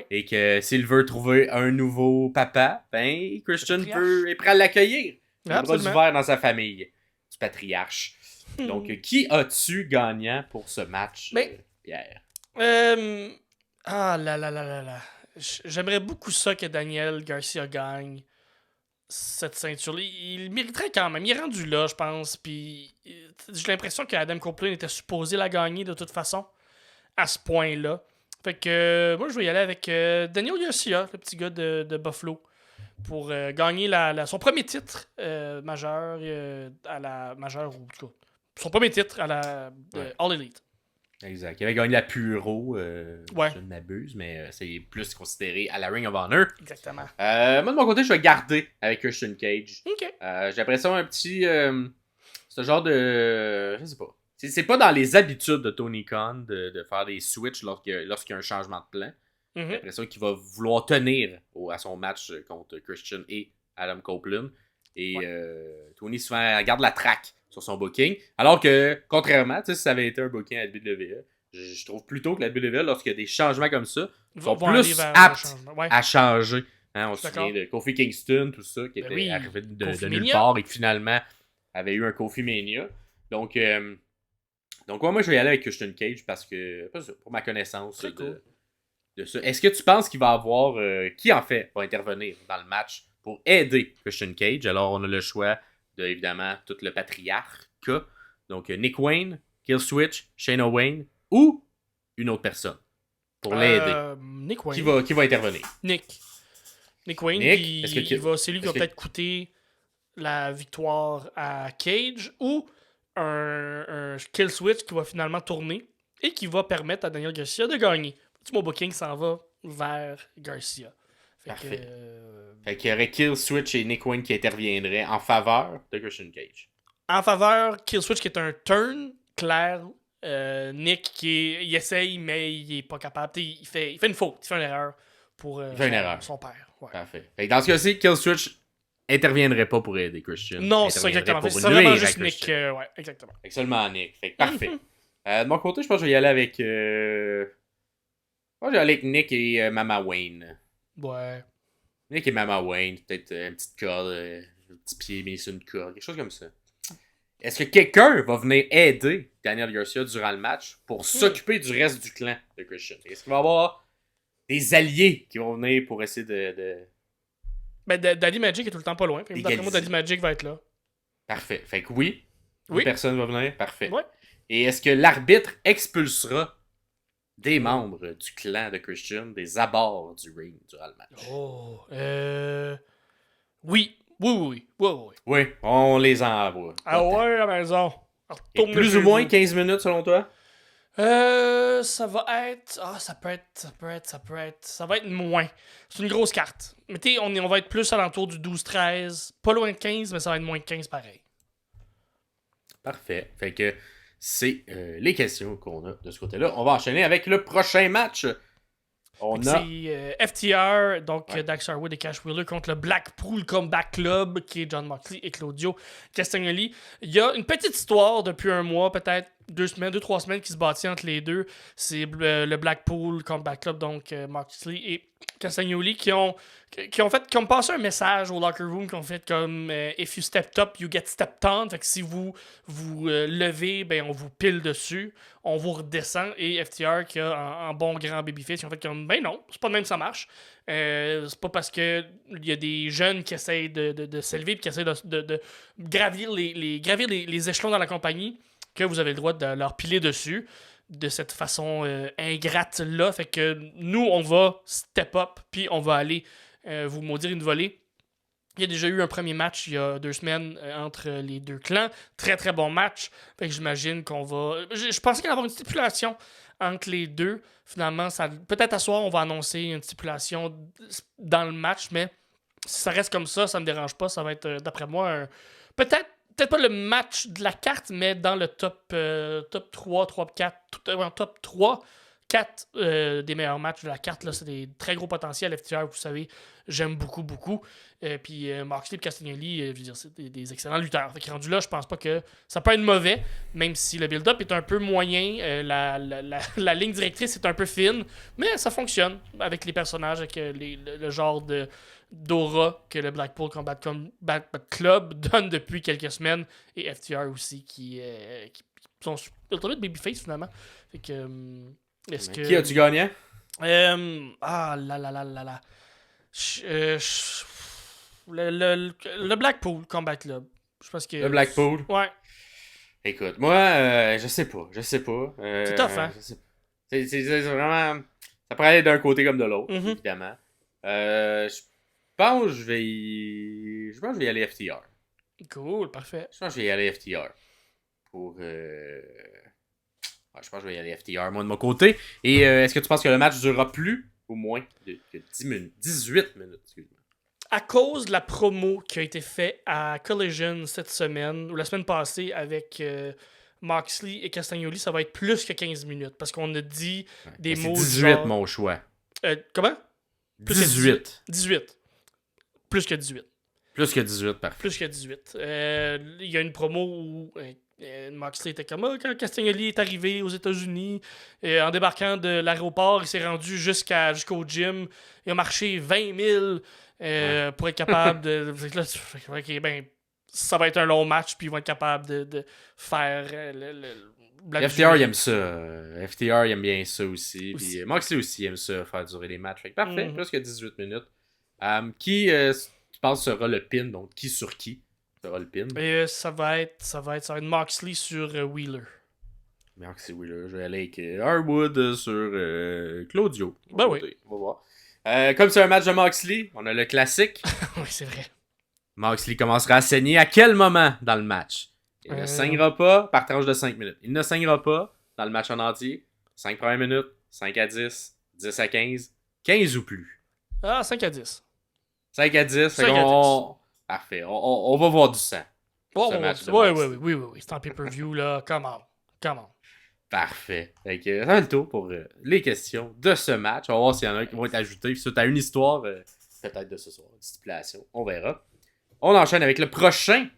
Et que s'il veut trouver un nouveau papa, ben Christian est prêt à l'accueillir. Il a bras ouverts dans sa famille du patriarche. Donc, qui as-tu gagnant pour ce match, Pierre? J'aimerais beaucoup ça que Daniel Garcia gagne cette ceinture-là. Il mériterait quand même. Il est rendu là, je pense. Puis j'ai l'impression qu'Adam Copeland était supposé la gagner de toute façon à ce point-là. Fait que moi, je vais y aller avec Daniel Garcia, le petit gars de Buffalo, pour gagner son premier titre majeur à la majeure, ou en tout cas, son premier titre à la All Elite. Exact. Il avait gagné la Puro, je ne m'abuse, mais c'est plus considéré à la Ring of Honor. Exactement. Moi, de mon côté, je vais garder avec Christian Cage. OK. J'ai l'impression un petit... ce genre de... Je sais pas. C'est pas dans les habitudes de Tony Khan de faire des switches lorsqu'il y a un changement de plan. J'ai l'impression qu'il va vouloir tenir à son match contre Christian et Adam Copeland. Et Tony souvent garde la traque sur son booking. Alors que, contrairement, si ça avait été un booking à la WWE, je trouve plutôt que la WWE, lorsqu'il y a des changements comme ça, sont plus aptes à changer. Hein, on se souvient de Kofi Kingston, tout ça, qui était arrivé de nulle part et qui finalement avait eu un Kofi Mania. Donc moi, je vais y aller avec Christian Cage parce que, pour ma connaissance de ça. Est-ce que tu penses qu'il va avoir... qui, en fait, va intervenir dans le match pour aider Christian Cage? Alors, on a le choix de, évidemment, tout le patriarche. Donc, Nick Wayne, Killswitch, Shayna Wayne ou une autre personne pour l'aider. Nick Wayne. Qui va intervenir? Nick Wayne, c'est lui qui va peut-être coûter la victoire à Cage ou un Killswitch qui va finalement tourner et qui va permettre à Daniel Garcia de gagner. Mon booking s'en va vers Garcia. Parfait. Fait qu'il y aurait Killswitch et Nick Wayne qui interviendraient en faveur de Christian Cage. En faveur, Killswitch qui est un turn clair. Nick il essaye, mais il est pas capable. Il fait une faute, il fait une erreur pour son père. Ouais. Parfait. Fait que dans ce cas-ci, Killswitch interviendrait pas pour aider Christian. Non, c'est ça exactement. C'est vraiment juste Nick. Ouais, exactement. Fait que seulement Nick. Fait que parfait. De mon côté, je pense que je vais y aller avec... Moi, j'ai allé avec Nick et Mama Wayne. Ouais. Nick et Mama Wayne, peut-être une petite corde, un petit pied mis sur une corde, quelque chose comme ça. Est-ce que quelqu'un va venir aider Daniel Garcia durant le match pour s'occuper du reste du clan de Christian? Est-ce qu'il va y avoir des alliés qui vont venir pour essayer de... Ben, Daddy Magic est tout le temps pas loin. D'après moi, Daddy Magic va être là. Parfait. Fait que oui. Personne va venir. Parfait. Ouais. Et est-ce que l'arbitre expulsera des membres du clan de Christian des abords du ring durant le match? Oui. Oui, on les envoie. Ah ouais, à la maison. Et plus ou moins 15 minutes selon toi? Ça va être... ça va être moins. C'est une grosse carte. Mais tu sais, on va être plus alentour du 12-13. Pas loin de 15, mais ça va être moins de 15 pareil. Parfait. Fait que c'est les questions qu'on a de ce côté-là. On va enchaîner avec le prochain match. C'est FTR, donc Dax Harwood et Cash Wheeler contre le Blackpool Combat Club, qui est John Moxley et Claudio Castagnoli. Il y a une petite histoire depuis un mois, peut-être 2-3 semaines qui se bâtit entre les deux. C'est le Blackpool Combat Club, donc Moxley et Castagnoli, qui ont passé un message au locker room, qui ont fait comme If you stepped up, you get stepped on. Fait que si vous levez, ben on vous pile dessus, on vous redescend. Et FTR, qui a un bon grand babyface, ils ont fait comme ben non, c'est pas de même ça marche. C'est pas parce que il y a des jeunes qui essayent de s'élever et qui essayent de gravir les échelons dans la compagnie que vous avez le droit de leur piler dessus de cette façon ingrate-là. Fait que nous, on va step up, puis on va aller vous maudire une volée. Il y a déjà eu un premier match il y a 2 semaines entre les deux clans. Très, très bon match. Fait que j'imagine qu'on va... Je pensais qu'il y allait avoir une stipulation entre les deux. Finalement, peut-être à soir, on va annoncer une stipulation dans le match, mais si ça reste comme ça me dérange pas. Ça va être, d'après moi, peut-être pas le match de la carte, mais dans le top 3, top 3, 4 des meilleurs matchs de la carte. Là, c'est des très gros potentiels. FTR, vous savez, j'aime beaucoup, beaucoup. Puis Moxley et Castagnoli, je veux dire, c'est des excellents lutteurs. Fait que rendu là, je pense pas que ça peut être mauvais, même si le build-up est un peu moyen. La ligne directrice est un peu fine, mais ça fonctionne avec les personnages, avec le genre d'aura que le Blackpool Combat Club donne depuis quelques semaines, et FTR aussi, qui sont ultimate babyface finalement. Fait que... Qui as-tu gagné? Le Blackpool Combat Club. Je pense que... Le Blackpool? Ouais. Écoute, moi, je sais pas. C'est tough, hein? C'est vraiment... Ça pourrait aller d'un côté comme de l'autre, évidemment. Je pense que je vais y aller FTR. Cool, parfait. Je pense que je vais y aller FTR. Je pense que je vais y aller FTR, moi, de mon côté. Et est-ce que tu penses que le match durera plus ou moins que 10 minutes? 18 minutes, excuse-moi. À cause de la promo qui a été faite à Collision cette semaine, ou la semaine passée, avec Moxley et Castagnoli, ça va être plus que 15 minutes. Parce qu'on a dit des mots 18, genre... mon choix. Comment? Plus 18. 18. Plus que 18. Plus que 18, parfait. Plus que 18. Il y a une promo où Moxley était comme quand Castagnoli est arrivé aux États-Unis, en débarquant de l'aéroport, il s'est rendu jusqu'au gym. Il a marché 20 000 pour être capable de... Ok, ben, ça va être un long match, puis ils vont être capables de faire FTR, il aime ça. FTR, il aime bien ça aussi. Puis Moxley aussi aime ça, faire durer les matchs. Fait que parfait, plus que 18 minutes. Qui, tu penses, sera le pin? Donc, qui sur qui sera le pin? Ça va être Moxley sur Wheeler. Moxley Wheeler. Je vais aller avec Harwood sur Claudio. Ben oui. On va voir. Comme c'est un match de Moxley, on a le classique. Oui, c'est vrai. Moxley commencera à saigner à quel moment dans le match? Il ne saignera pas par tranche de 5 minutes. Il ne saignera pas dans le match en entier. 5 premières minutes, 5 à 10, 10 à 15, 15 ou plus. 5 à 10. 5 à 10. 5 à 10. Parfait. On va voir du sang. Oui. C'est en pay-per-view, là. Come on. Parfait. Fait que, ça va le tour pour les questions de ce match. On va voir s'il y en a qui vont être ajoutées. Suite à une histoire, peut-être de ce soir, une stipulation. On verra. On enchaîne avec le prochain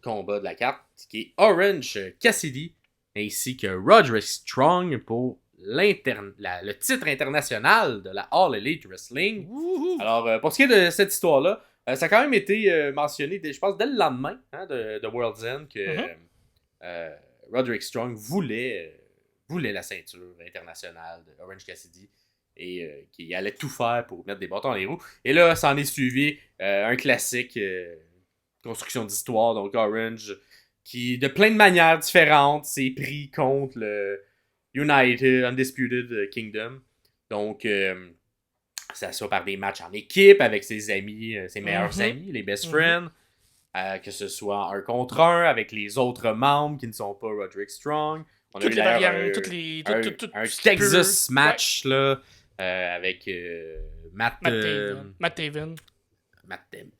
combat de la carte, qui est Orange Cassidy, ainsi que Roderick Strong pour le titre international de la All Elite Wrestling. Woohoo! Alors, pour ce qui est de cette histoire-là, ça a quand même été mentionné, je pense, dès le lendemain de World's End, que Roderick Strong voulait la ceinture internationale de Orange Cassidy et qu'il allait tout faire pour mettre des bâtons dans les roues. Et là, ça en est suivi un classique construction d'histoire, donc Orange, qui de plein de manières différentes s'est pris contre le United Undisputed Kingdom. Donc, ça soit par des matchs en équipe avec ses amis, ses meilleurs amis, les best friends, que ce soit un contre un avec les autres membres qui ne sont pas Roderick Strong. On toutes a eu les variantes, un Texas match là, avec Matt Taven.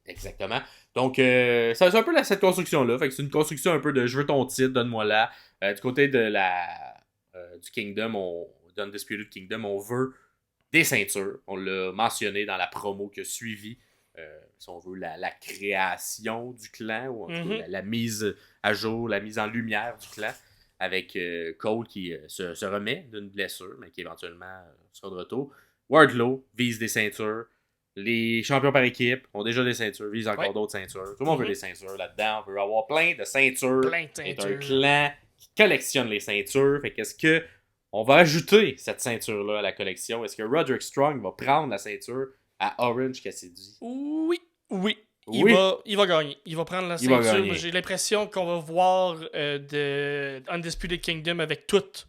Exactement. Donc, c'est un peu cette construction-là. Fait que c'est une construction un peu de je veux ton titre, donne-moi là. Du côté de du Kingdom, du Undisputed Kingdom, on veut des ceintures. On l'a mentionné dans la promo qui a suivi, si on veut, la création du clan, ou en tout cas, la mise à jour, la mise en lumière du clan, avec Cole qui se remet d'une blessure, mais qui éventuellement sera de retour. Wardlow vise des ceintures. Les champions par équipe ont déjà des ceintures, visent encore d'autres ceintures. Tout le monde veut des ceintures là-dedans. On veut avoir plein de ceintures. C'est un clan qui collectionne les ceintures. Fait qu'est-ce que on va ajouter cette ceinture-là à la collection? Est-ce que Roderick Strong va prendre la ceinture à Orange Cassidy? Oui. Il va gagner. Il va prendre la ceinture. Moi, j'ai l'impression qu'on va voir de Undisputed Kingdom avec toutes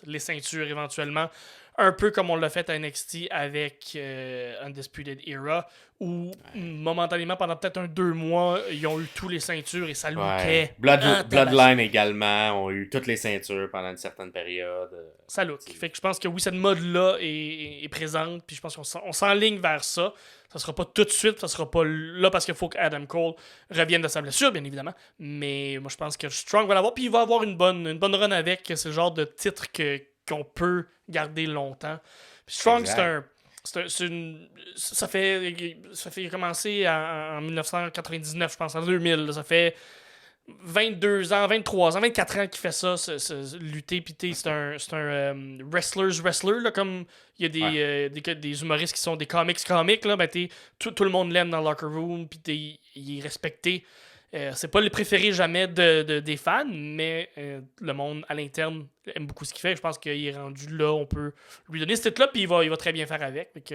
les ceintures éventuellement. Un peu comme on l'a fait à NXT avec Undisputed Era, où momentanément, pendant peut-être 2 mois, ils ont eu tous les ceintures et ça lookait. Bloodline également ont eu toutes les ceintures pendant une certaine période. Ça look. Fait que je pense que oui, cette mode-là est présente, puis je pense qu'on s'enligne vers ça. Ça sera pas tout de suite, ça sera pas là parce qu'il faut qu'Adam Cole revienne de sa blessure, bien évidemment. Mais moi, je pense que Strong va l'avoir, puis il va avoir une bonne run avec. C'est le genre de titre qu'on peut garder longtemps. Puis Strong, ça fait commencer en 1999, je pense, en 2000. Là, ça fait 22 ans, 23 ans, 24 ans qu'il fait ça, lutter. Puis c'est un wrestler, là, comme il y a des humoristes qui sont des comics, là, ben, tout le monde l'aime dans le locker room, puis il est respecté. C'est pas le préféré jamais des fans, mais le monde à l'interne aime beaucoup ce qu'il fait. Je pense qu'il est rendu là, on peut lui donner ce titre-là, puis il va très bien faire avec. Donc,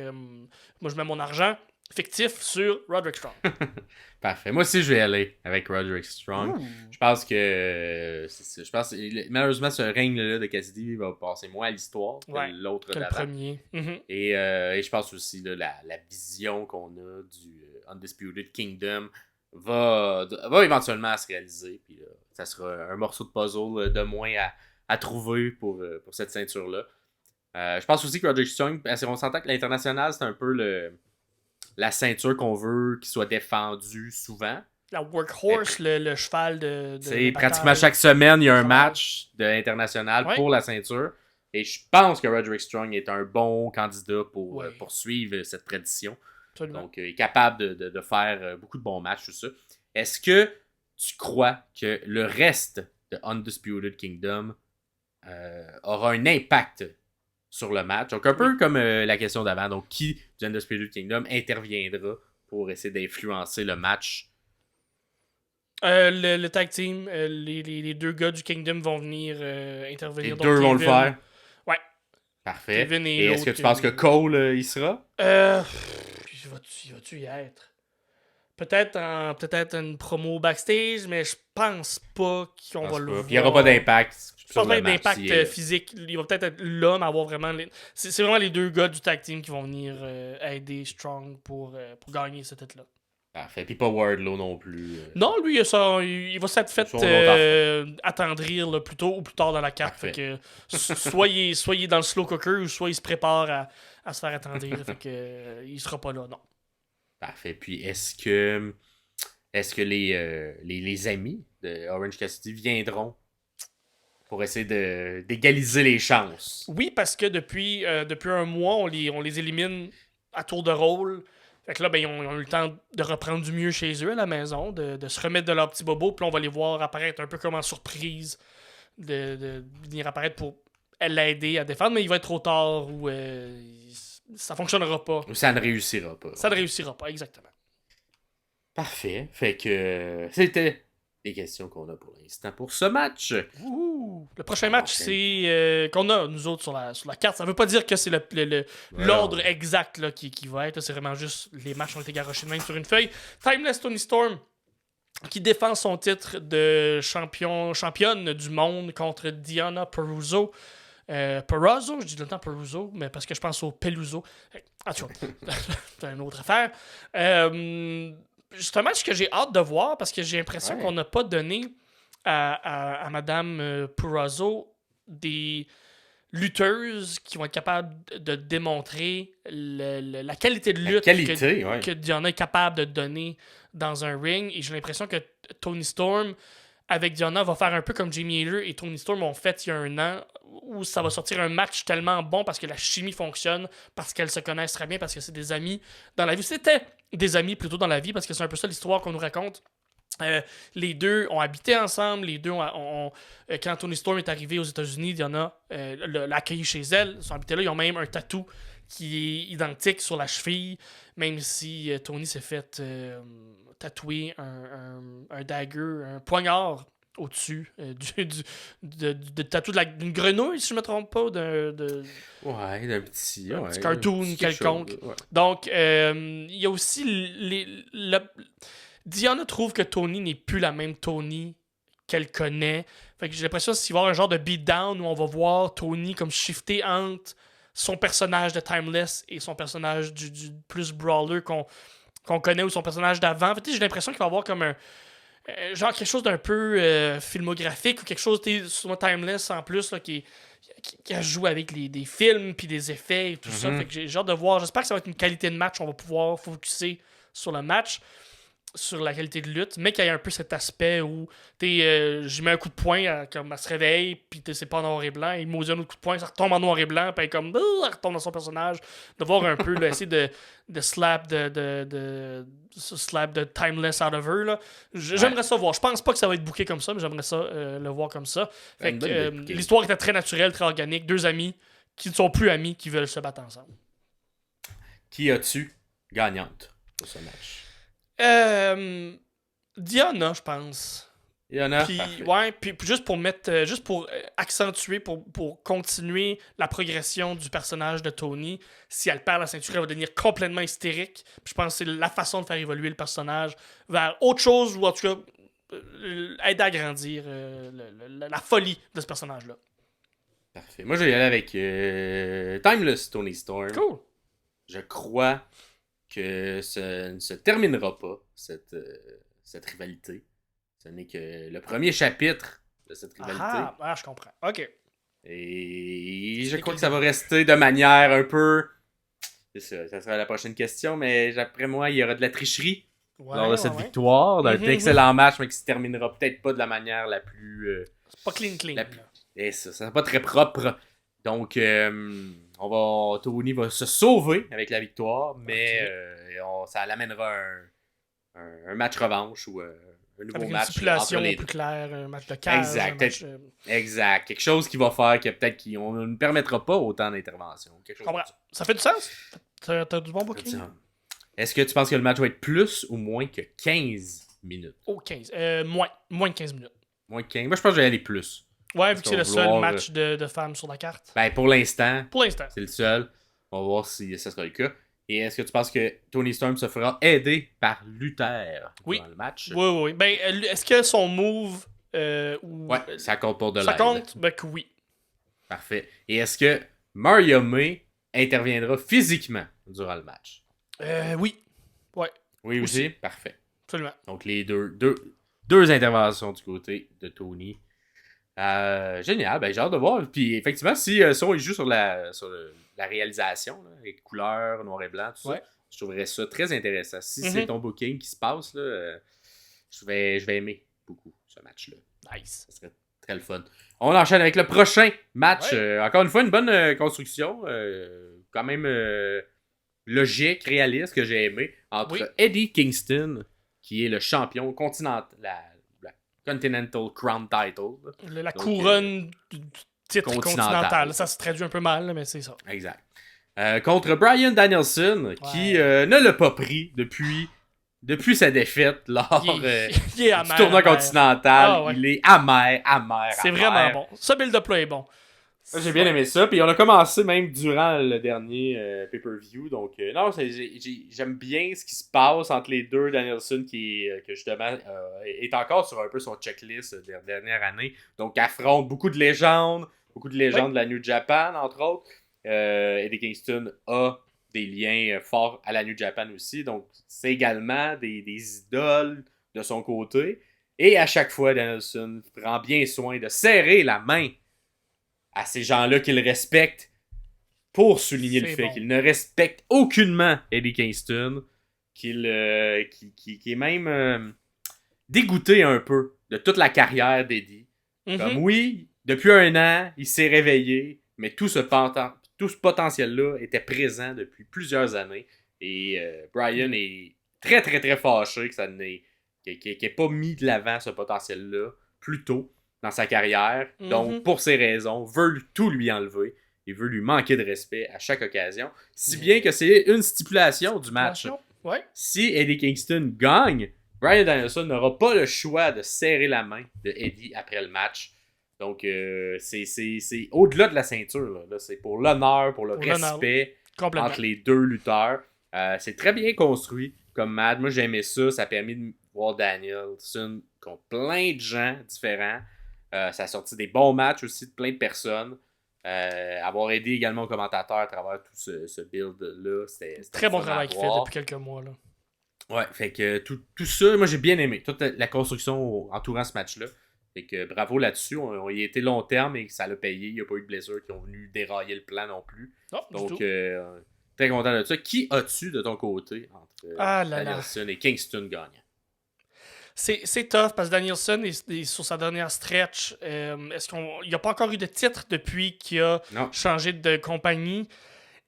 moi, je mets mon argent fictif sur Roderick Strong. Parfait. Moi aussi, je vais aller avec Roderick Strong. Je pense que malheureusement, ce règne-là de Cassidy va passer moins à l'histoire que l'autre d'avant. Le premier. Et je pense aussi là, la vision qu'on a du Undisputed Kingdom va éventuellement se réaliser. Puis ça sera un morceau de puzzle de moins à trouver pour cette ceinture-là. Je pense aussi que Roderick Strong, on s'entend que l'international, c'est un peu la ceinture qu'on veut qu'il soit défendue souvent. La workhorse, le cheval de pratiquement chaque semaine, il y a un match de international pour la ceinture. Et je pense que Roderick Strong est un bon candidat pour poursuivre cette tradition. Absolument. Donc, il est capable de faire beaucoup de bons matchs, tout ça. Est-ce que tu crois que le reste de Undisputed Kingdom aura un impact sur le match? Donc, un peu comme la question d'avant. Donc, qui du Undisputed Kingdom interviendra pour essayer d'influencer le match? Le tag team, les 2 gars du Kingdom vont venir intervenir. Les 2 vont le faire? Ouais. Parfait. Et est-ce que tu penses que Cole y sera? Il va-tu y être? Peut-être une promo backstage, mais je pense pas qu'on va le voir. Il n'y aura pas d'impact. Je pense pas d'impact physique. Il va peut-être être là, mais avoir vraiment... C'est vraiment les 2 gars du tag team qui vont venir aider Strong pour gagner ce titre-là. Parfait. Puis pas Wardlow non plus. Non, lui, il va s'être fait attendrir là, plus tôt ou plus tard dans la carte. Fait que soit il est dans le slow cooker ou soit il se prépare à se faire attendrir. Fait que il sera pas là, non. Parfait. Puis est-ce que les amis de Orange Cassidy viendront pour essayer d'égaliser les chances? Oui, parce que depuis 1 mois, on les élimine à tour de rôle. Fait que là, ben, ils ont eu le temps de reprendre du mieux chez eux à la maison, de se remettre de leur petit bobo, puis là, on va les voir apparaître un peu comme en surprise, de venir apparaître pour l'aider à défendre, mais il va être trop tard ou ça fonctionnera pas. Ou ça ne réussira pas. Ça ne réussira pas, exactement. Parfait. Fait que c'était les questions qu'on a pour l'instant pour ce match. Le prochain match, c'est qu'on a, nous autres, sur la carte. Ça veut pas dire que c'est l'ordre exact là, qui va être. Là, c'est vraiment juste les matchs ont été garochés de même sur une feuille. Timeless Toni Storm qui défend son titre de championne du monde contre Diana Peruzzo. Peruzzo, je dis le temps Peruzzo, mais parce que je pense au Peluso. Ah, tu vois, c'est une autre affaire. C'est un match que j'ai hâte de voir parce que j'ai l'impression qu'on n'a pas donné à Madame Peruzzo des lutteuses qui vont être capables de démontrer la qualité de lutte que Diana est capable de donner dans un ring. Et j'ai l'impression que Toni Storm avec Diana va faire un peu comme Jamie Hayter et Toni Storm ont fait il y a un an, où ça va sortir un match tellement bon parce que la chimie fonctionne, parce qu'elles se connaissent très bien, parce que c'est des amis dans la vie. C'était des amis plutôt dans la vie, parce que c'est un peu ça l'histoire qu'on nous raconte. Les deux ont habité ensemble, les deux quand Toni Storm est arrivée aux États-Unis, Diana l'a accueilli chez elle, ils sont habités là, ils ont même un tatou qui est identique sur la cheville, même si Toni s'est fait tatouer un dagger, un poignard au-dessus de tatou d'une grenouille, si je me trompe pas, Ouais, d'un petit... un Ouais, petit cartoon quelconque. Chose, ouais. Donc, il y a aussi Diana trouve que Toni n'est plus la même Toni qu'elle connaît. Fait que j'ai l'impression qu'il va y avoir un genre de beatdown où on va voir Toni comme shifter entre son personnage de Timeless et son personnage du plus brawler qu'on connaît ou son personnage d'avant. En fait, j'ai l'impression qu'il va y avoir comme genre quelque chose d'un peu filmographique ou quelque chose sur Timeless en plus là, qui a joué avec des films puis des effets et tout ça. Fait que j'ai hâte de voir. J'espère que ça va être une qualité de match. On va pouvoir focuser sur le match, sur la qualité de lutte, mais qu'il y ait un peu cet aspect où j'y mets un coup de poing, comme elle se réveille, puis c'est pas en noir et blanc, il me dit un autre coup de poing, ça retombe en noir et blanc, puis elle, comme, elle retombe dans son personnage, de voir un peu, là, essayer de slap slap de Timeless out of her, là. J'aimerais ça voir. Je pense pas que ça va être booké comme ça, mais j'aimerais ça le voir comme ça. Fait que l'histoire était très naturelle, très organique, deux amis qui ne sont plus amis, qui veulent se battre ensemble. Qui as-tu gagnante pour ce match? Diana, je pense. Diana, puis juste pour mettre, juste pour accentuer, pour continuer la progression du personnage de Toni, si elle perd la ceinture, elle va devenir complètement hystérique. Puis je pense que c'est la façon de faire évoluer le personnage vers autre chose, ou en tout cas aider à grandir la folie de ce personnage-là. Parfait. Moi, je vais y aller avec Timeless Toni Storm. Cool. Je crois que ce ne se terminera pas, cette rivalité. Ce n'est que le premier chapitre de cette rivalité. Ah, je comprends. OK. Et je crois que ça va rester de manière un peu... C'est ça sera la prochaine question, mais d'après moi, il y aura de la tricherie lors de cette victoire, d'un excellent match, mais qui se terminera peut-être pas de la manière la plus... c'est pas clean. Et ça sera pas très propre. Donc, Toni va se sauver avec la victoire, mais ça l'amènera un match revanche ou un nouveau avec match. Une stipulation plus claire, un match de cage. Exact. Quelque chose qui va faire que peut-être qu'on ne permettra pas autant d'interventions. Ça fait du sens? T'as du bon booking? Est-ce que tu penses que le match va être plus ou moins que 15 minutes? Oh, 15. Moins de 15 minutes. Moins de 15? Moi, je pense que je vais aller plus. Ouais, vu que c'est le seul match de femmes sur la carte. Ben, pour l'instant. C'est le seul. On va voir si ça sera le cas. Et est-ce que tu penses que Toni Storm se fera aider par Luther dans le match? Oui. Ben, est-ce que son move... ouais, ça compte pour de l'aide. Ça compte? Ben que oui. Parfait. Et est-ce que Maria May interviendra physiquement durant le match? Oui. Ouais. Oui aussi? Parfait. Absolument. Donc, les deux interventions du côté de Toni. Génial, ben j'ai hâte de voir. Puis effectivement, si il joue sur la réalisation, là, avec couleurs, noir et blanc, tout ça, je trouverais ça très intéressant. Si c'est ton booking qui se passe, là, je vais aimer beaucoup ce match-là. Nice. Ça serait très le fun. On enchaîne avec le prochain match. Encore une fois, une bonne construction. Quand même logique, réaliste, que j'ai aimé. Entre Eddie Kingston, qui est le champion continental, la Continental Crown Title. La couronne du titre continental. Ça se traduit un peu mal, mais c'est ça. Exact. Contre Bryan Danielson, qui ne l'a pas pris depuis sa défaite lors du tournoi continental. Il est amer. C'est vraiment bon. Ce build-up-là est bon. J'ai bien aimé ça. Puis on a commencé même durant le dernier pay-per-view. Donc, non, j'aime bien ce qui se passe entre les deux. Danielson qui justement est encore sur un peu son checklist de la dernière année. Donc, affronte beaucoup de légendes de la New Japan, entre autres. Eddie Kingston a des liens forts à la New Japan aussi. Donc, c'est également des idoles de son côté. Et à chaque fois, Danielson prend bien soin de serrer la main à ces gens-là qu'il respecte pour souligner le fait qu'il ne respecte aucunement Eddie Kingston, qui est même dégoûté un peu de toute la carrière d'Eddie. Mhm. Comme oui, depuis un an, il s'est réveillé, mais tout ce potentiel-là était présent depuis plusieurs années. Et Brian est très, très, très fâché que ça n'ait pas mis de l'avant ce potentiel-là plus tôt dans sa carrière. Donc, pour ces raisons, veut tout lui enlever. Il veut lui manquer de respect à chaque occasion. Si bien que c'est une stipulation du match. Ouais. Si Eddie Kingston gagne, Bryan Danielson n'aura pas le choix de serrer la main de Eddie après le match. Donc, c'est au-delà de la ceinture. Là. C'est pour l'honneur, pour le respect entre les deux lutteurs. C'est très bien construit comme match. Moi, j'ai aimé ça. Ça a permis de voir Danielson contre plein de gens différents. Ça a sorti des bons matchs aussi de plein de personnes. Avoir aidé également au commentateur à travers tout ce build-là. C'était très bon travail qu'il fait depuis quelques mois. Là. Ouais, fait que tout ça, moi j'ai bien aimé. Toute la construction entourant ce match-là. Fait que bravo là-dessus. On y a été long terme et ça l'a payé. Il n'y a pas eu de blessures qui ont venu dérailler le plan non plus. Non, donc, très content de ça. Qui as-tu de ton côté entre Danielson et Kingston gagnant? C'est tough parce que Danielson est sur sa dernière stretch. Est-ce qu'il n'y a pas encore eu de titre depuis qu'il a changé de compagnie?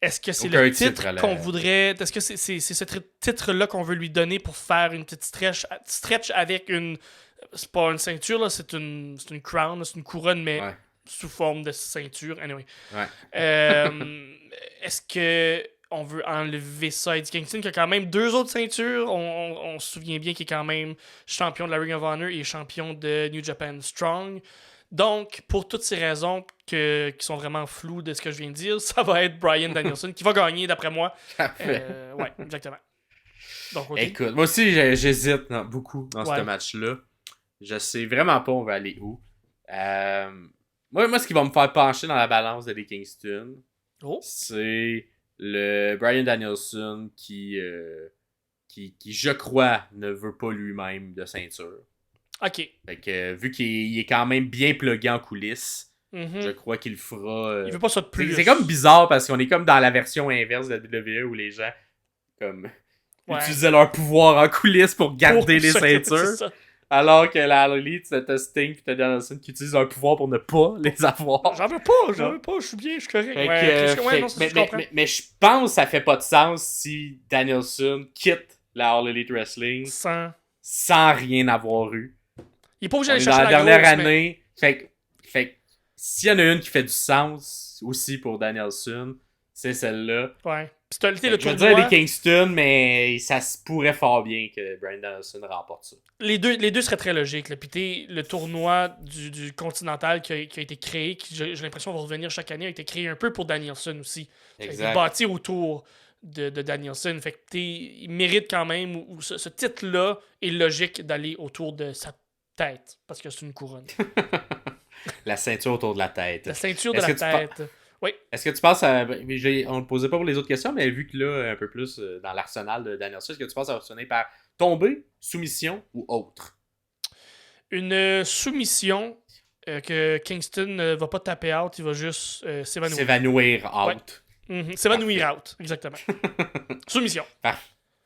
Est-ce que c'est le titre qu'on voudrait... Est-ce que c'est ce titre-là qu'on veut lui donner pour faire une petite stretch avec une... C'est pas une ceinture, là, c'est une crown, c'est une couronne, mais sous forme de ceinture. Anyway. Est-ce que on veut enlever ça à Eddie Kingston, qui a quand même 2 autres ceintures? On se souvient bien qu'il est quand même champion de la Ring of Honor et champion de New Japan Strong. Donc, pour toutes ces raisons qui sont vraiment floues de ce que je viens de dire, ça va être Bryan Danielson qui va gagner, d'après moi. Ouais, exactement. Donc, okay. Écoute, moi aussi, j'hésite beaucoup dans ce match-là. Je sais vraiment pas on va aller où. Moi, ce qui va me faire pencher dans la balance d'Eddie Kingston, c'est le Bryan Danielson qui, je crois, ne veut pas lui-même de ceinture. OK. Fait que, vu qu'il est quand même bien plugué en coulisses, je crois qu'il fera... il veut pas ça de plus. C'est comme bizarre parce qu'on est comme dans la version inverse de la WWE où les gens comme utilisaient leur pouvoir en coulisses pour garder les ceintures. Alors que la Elite, c'était Sting et Danielson qui utilisent leur pouvoir pour ne pas les avoir. J'en veux pas, je suis bien, je suis correct. Mais je pense que ça fait pas de sens si Danielson quitte la All Elite Wrestling sans rien avoir eu. Il est pas obligé d'aller chercher la dernière année. Fait que s'il y en a une qui fait du sens aussi pour Danielson, c'est celle-là. Ouais. Puis t'as le je veux dire les Kingston, mais ça se pourrait fort bien que Bryan Danielson remporte ça. Les deux seraient très logiques. Là. Puis le tournoi du Continental qui a été créé, qui j'ai l'impression va revenir chaque année, a été créé un peu pour Danielson aussi. Exact. Il est bâti autour de Danielson. Fait que il mérite quand même, ce titre-là est logique d'aller autour de sa tête, parce que c'est une couronne. La ceinture autour de la tête. La ceinture de la tête. Oui. Est-ce que tu penses à... On ne posait pas pour les autres questions, mais vu que là, un peu plus dans l'arsenal de Danielson, est-ce que tu penses à fonctionner par tomber, soumission ou autre? Une soumission que Kingston ne va pas taper out, il va juste s'évanouir. S'évanouir out. Ouais. S'évanouir out, exactement. Soumission.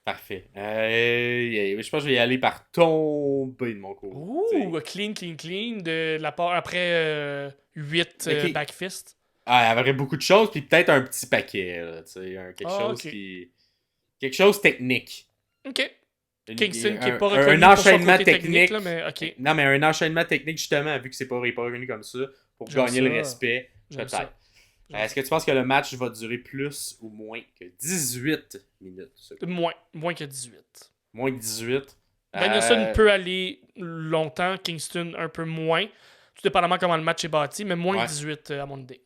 Parfait. Je pense que je vais y aller par tomber de mon côté. Ouh, clean. De la part après 8 backfist. Ah, il y avait beaucoup de choses, puis peut-être un petit paquet. Là, quelque chose technique. OK. Kingston qui n'est pas reconnu un enchaînement pour technique là, mais OK. Non, mais un enchaînement technique, justement, vu que c'est pas reconnu comme ça, pour gagner le respect, peut-être. Est-ce que tu penses que le match va durer plus ou moins que 18 minutes? Moins que 18. Moins que 18. Danielson peut aller longtemps, Kingston un peu moins, tout dépendamment comment le match est bâti, mais moins que 18 à mon idée.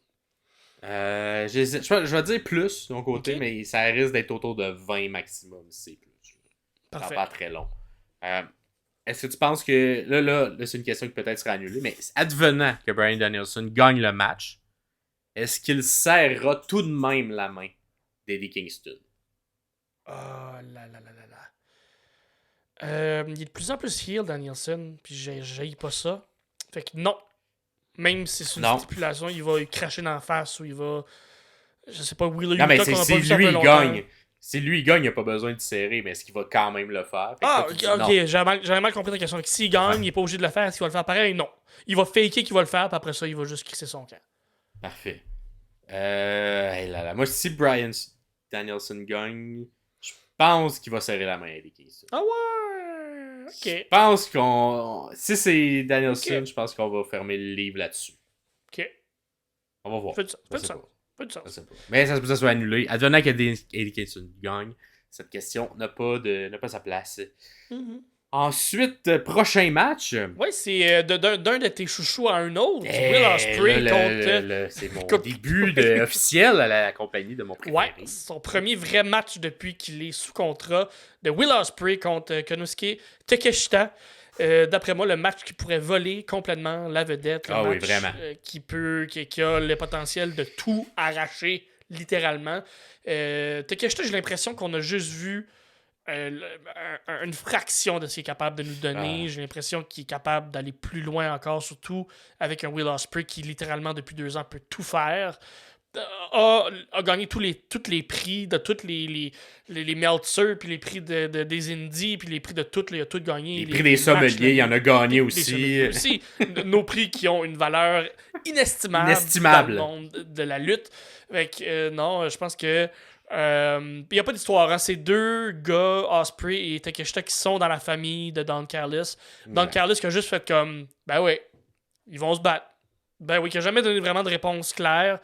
Je vais dire plus de mon côté, mais ça risque d'être autour de 20 maximum, c'est plus. Parfait. Pas très long. Est-ce que tu penses que... Là, c'est une question qui peut-être sera annulée, mais advenant que Bryan Danielson gagne le match, est-ce qu'il serrera tout de même la main d'Eddie Kingston? Oh là. Il est de plus en plus heel, Danielson, puis j'haïs pas ça. Fait que non. Même si c'est une stipulation, il va cracher dans la face ou il va... Je sais pas, Wheeler Yuta qu'on a pas vu ça depuis longtemps. si lui il gagne, il n'a pas besoin de serrer, mais est-ce qu'il va quand même le faire? J'avais mal compris ta question. S'il gagne, il n'est pas obligé de le faire. Est-ce qu'il va le faire pareil? Non. Il va faker qu'il va le faire, puis après ça, il va juste crisser son camp. Parfait. Moi, si Brian Danielson gagne, je pense qu'il va serrer la main à Eddie Kingston. Ah ouais! Ok. Je pense qu'on. Si c'est Danielson, je pense qu'on va fermer le livre là-dessus. Ok. On va voir. Fait du sens. Mais ça se peut que ça soit annulé. Advenant qu'Eddie Kingston gagne, cette question n'a pas sa place. Mm-hmm. Ensuite, prochain match. Ouais, c'est d'un de tes chouchous à un autre. Will Ospreay contre. C'est mon début officiel à la compagnie de mon préféré. Ouais, son premier vrai match depuis qu'il est sous contrat de Will Ospreay contre Konosuke Takeshita. D'après moi, le match qui pourrait voler complètement la vedette. Le match, oui, vraiment. Qui a le potentiel de tout arracher, littéralement. Takeshita, j'ai l'impression qu'on a juste vu une fraction de ce qu'il est capable de nous donner. J'ai l'impression qu'il est capable d'aller plus loin encore, surtout avec un Will Ospreay qui, littéralement, depuis 2 ans, peut tout faire. A gagné tous les prix de tous les Meltzer, puis les prix des Indies, puis les prix de toutes, il a tout gagné. Les prix des sommeliers, il en a gagné aussi. Nos prix qui ont une valeur inestimable. Dans le monde de la lutte. Non, je pense que il n'y a pas d'histoire, hein. C'est 2 gars, Ospreay et Takeshita, qui sont dans la famille de Don Callis. Don Callis qui a juste fait comme, ben ouais, ils vont se battre. Ben oui, qui n'a jamais donné vraiment de réponse claire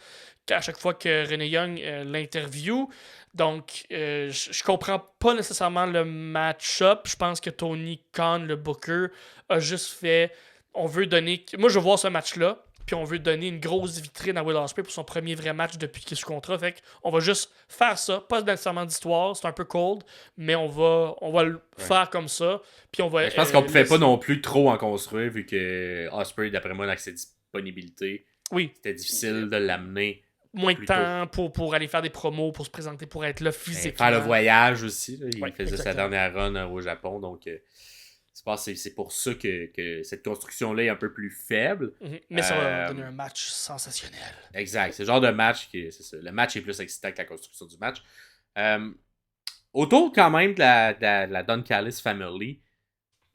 à chaque fois que Renee Young l'interview. Donc, je comprends pas nécessairement le match-up. Je pense que Tony Khan, le booker, a juste fait, on veut donner... Moi, je veux voir ce match-là. Puis on veut donner une grosse vitrine à Will Ospreay pour son premier vrai match depuis qu'il est sous contrat. Fait qu'on va juste faire ça. Pas nécessairement d'histoire, c'est un peu cold, mais on va le faire comme ça. Puis on va. Je pense qu'on ne pouvait pas non plus trop en construire vu que Ospreay, d'après moi, avec ses disponibilités, c'était difficile de l'amener. Moins de temps pour aller faire des promos, pour se présenter, pour être là physiquement. Faire le voyage aussi. Là. Il faisait exactement. sa dernière run au Japon, donc... c'est pour ça que cette construction-là est un peu plus faible. Mais ça va donner un match sensationnel. Exact. C'est le genre de match c'est ça. Le match est plus excitant que la construction du match. Autour quand même de la Don Callis Family,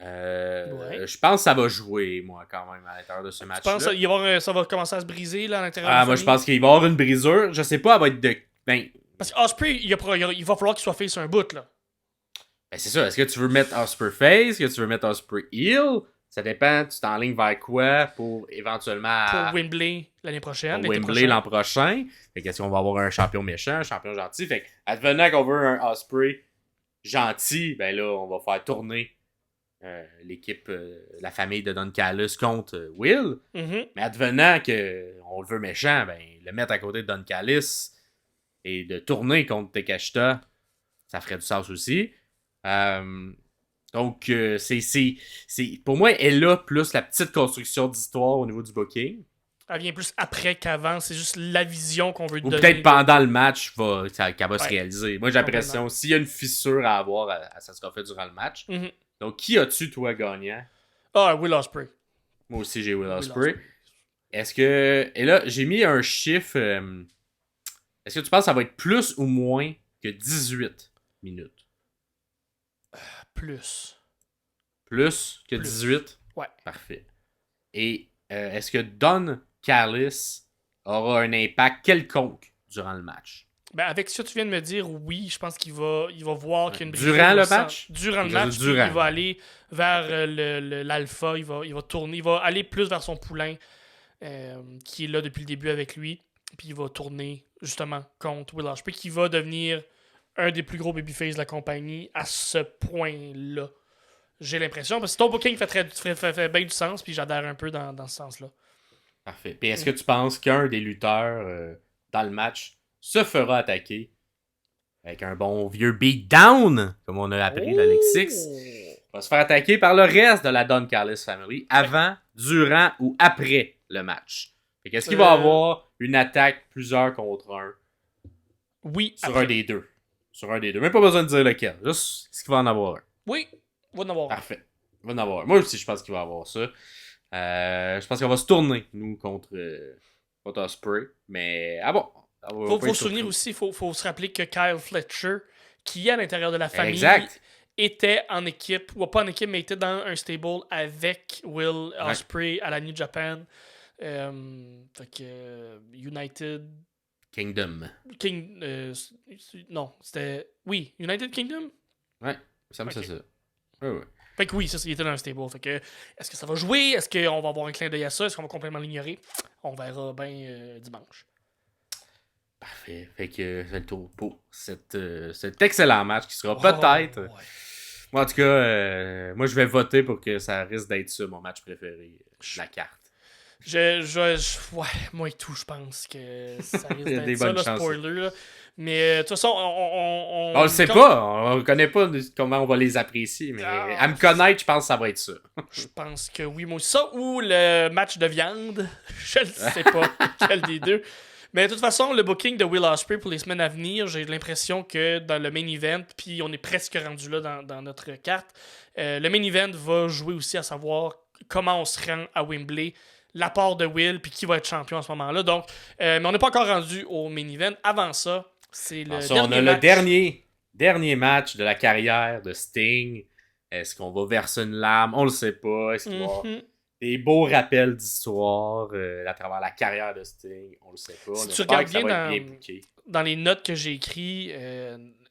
je pense que ça va jouer, moi, quand même, à l'intérieur de ce match-là. Tu penses que ça va commencer à se briser là, à l'intérieur de la famille? Moi, je pense qu'il va y avoir une brisure. Je sais pas, elle va être de... Parce qu'Ospreay, il va falloir qu'il soit fait sur un bout, là. Ben c'est ça. Est-ce que tu veux mettre Ospreay face? Est-ce que tu veux mettre Ospreay heel? Ça dépend. Tu t'enlignes vers quoi pour éventuellement... Pour Wembley l'année prochaine. Pour Wembley l'an prochain. Fait qu'est-ce qu'on va avoir un champion méchant, un champion gentil? Fait advenant qu'on veut un Ospreay gentil, ben là, on va faire tourner l'équipe, la famille de Don Callis contre Will. Mm-hmm. Mais advenant qu'on le veut méchant, ben le mettre à côté de Don Callis et de tourner contre Takeshita, ça ferait du sens aussi. Donc, pour moi, elle a plus la petite construction d'histoire au niveau du booking. Elle vient plus après qu'avant, c'est juste la vision qu'on veut Ou donner. peut-être pendant le match qu'elle va se réaliser. Moi, j'ai l'impression, s'il y a une fissure à avoir, ça sera fait durant le match. Mm-hmm. Donc, qui as-tu, toi, gagnant? Will Ospreay. Moi aussi, j'ai Will Ospreay. Est-ce que... Et là, j'ai mis un chiffre... Est-ce que tu penses que ça va être plus ou moins que 18 minutes? Plus. Plus que 18? Ouais. Parfait. Et est-ce que Don Callis aura un impact quelconque durant le match? Ben avec ce que tu viens de me dire, oui, je pense qu'il va voir qu'il y a une brisure. Durant le match? Durant le match, il va aller vers l'alpha, il va tourner, il va aller plus vers son poulain qui est là depuis le début avec lui. Puis il va tourner justement contre Will Ospreay qui va devenir un des plus gros babyface de la compagnie à ce point-là. J'ai l'impression. Parce que ton booking fait bien du sens, puis j'adhère un peu dans ce sens-là. Parfait. Puis est-ce que tu penses qu'un des lutteurs dans le match se fera attaquer avec un bon vieux beatdown, comme on a appris dans Lexix, va se faire attaquer par le reste de la Don Callis Family avant, durant ou après le match? Fait qu'est-ce qu'il va y avoir une attaque plusieurs contre un? Oui. Sur un des deux. Sur un des deux. Même pas besoin de dire lequel. Juste, est-ce qu'il va en avoir un? Oui, il va en avoir un. Parfait. Il va en avoir un. Moi aussi, je pense qu'il va avoir ça. Je pense qu'on va se tourner, nous, contre Ospreay. Mais, bon. Faut se souvenir aussi, faut se rappeler que Kyle Fletcher, qui, à l'intérieur de la famille, Exact. était en équipe, ou pas en équipe, mais était dans un stable avec Will Ospreay à la New Japan. Fait que United Kingdom. non, c'était... Oui, United Kingdom? Ouais, ça me fait ça. Ouais. Fait que oui, ça, il était dans un stable. Fait que, est-ce que ça va jouer? Est-ce qu'on va avoir un clin d'œil à ça? Est-ce qu'on va complètement l'ignorer? On verra bien dimanche. Parfait. Fait que c'est le tour pour cet excellent match qui sera peut-être... Ouais. Moi, en tout cas, moi, je vais voter pour que ça risque d'être ça, mon match préféré de la carte. Ouais, moi et tout, je pense que ça risque d'être ça, le spoiler. Là. Mais de toute façon, on le sait pas, on connaît pas comment on va les apprécier, mais à me connaître, je pense que ça va être ça. Je pense que oui, moi aussi. Ça ou le match de viande, je ne sais pas quel des deux. Mais de toute façon, le booking de Will Ospreay pour les semaines à venir, j'ai l'impression que dans le main event, puis on est presque rendu là dans notre carte, le main event va jouer aussi à savoir comment on se rend à Wembley, l'apport de Will, puis qui va être champion à ce moment-là. Donc, mais on n'est pas encore rendu au main event. Avant ça, c'est le dernier on a match. le dernier match de la carrière de Sting. Est-ce qu'on va verser une lame? On le sait pas. Est-ce qu'il va y avoir des beaux rappels d'histoire à travers la carrière de Sting? On le sait pas. Si tu regardes bien dans les notes que j'ai écrites,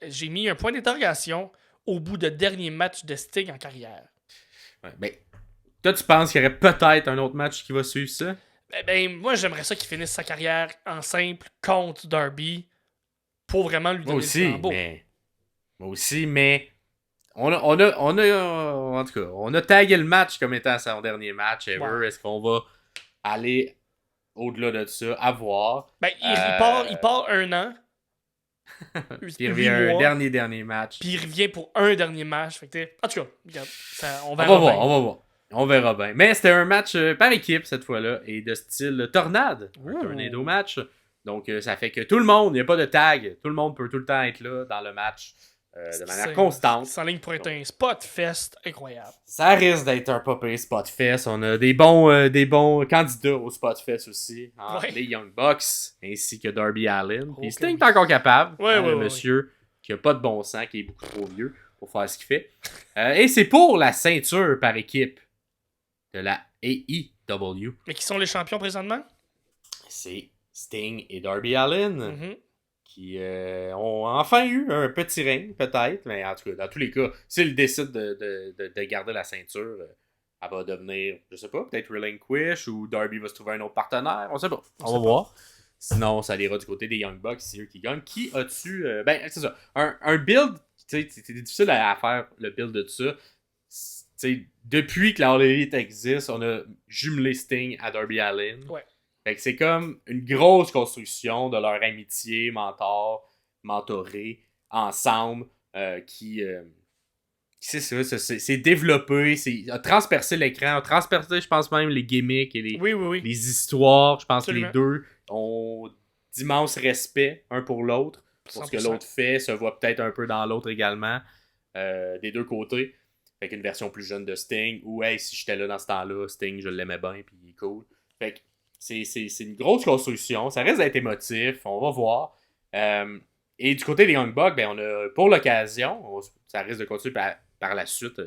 j'ai mis un point d'interrogation au bout de dernier match de Sting en carrière. Ouais, ben, toi, tu penses qu'il y aurait peut-être un autre match qui va suivre ça? Moi, j'aimerais ça qu'il finisse sa carrière en simple contre Darby pour vraiment lui donner le flambeau. Moi aussi, mais on a en tout cas, on a tagué le match comme étant son dernier match ever. Ouais. Est-ce qu'on va aller au-delà de ça, à voir? Il part 1 an. Puis il revient un dernier match. Puis il revient pour un dernier match. Fait que en tout cas, regarde, on va voir. On verra bien. Mais c'était un match par équipe cette fois-là et de style tornade. Un tornado match. Donc ça fait que tout le monde, il n'y a pas de tag. Tout le monde peut tout le temps être là dans le match de manière constante. Ça ligne pour être un spot fest incroyable. Ça risque d'être un popé spot fest. On a des bons candidats au spot fest aussi. Hein, les Young Bucks ainsi que Darby Allin. Puis Sting est encore capable. Monsieur qui a pas de bon sens, qui est beaucoup trop vieux pour faire ce qu'il fait. Et c'est pour la ceinture par équipe de la AEW. Mais qui sont les champions présentement? C'est Sting et Darby Allin. Qui ont enfin eu un petit règne, peut-être, mais en tout cas, dans tous les cas, s'ils décident de garder la ceinture, elle va devenir, je sais pas, peut-être relinquish ou Darby va se trouver un autre partenaire, on sait pas. On va voir. Sinon, ça ira du côté des Young Bucks, c'est eux qui gagnent. Qui as-tu c'est ça. Un build, tu sais, c'est difficile à faire le build de ça. T'sais, depuis que la All Elite existe, on a jumelé Sting à Darby Allin. Ouais. Fait que c'est comme une grosse construction de leur amitié, mentoré, ensemble, qui c'est développé, a transpercé l'écran, a transpercé, je pense même, les gimmicks et les histoires. Je pense que les deux ont d'immenses respect un pour l'autre. Pour ce que l'autre fait, se voit peut-être un peu dans l'autre également, des deux côtés. Fait qu'une version plus jeune de Sting, ou hey, si j'étais là dans ce temps-là, Sting, je l'aimais bien, puis il est cool. Fait que c'est une grosse construction, ça risque d'être émotif, on va voir. Et du côté des Young Bucks, ben, on a, pour l'occasion, ça risque de continuer par la suite,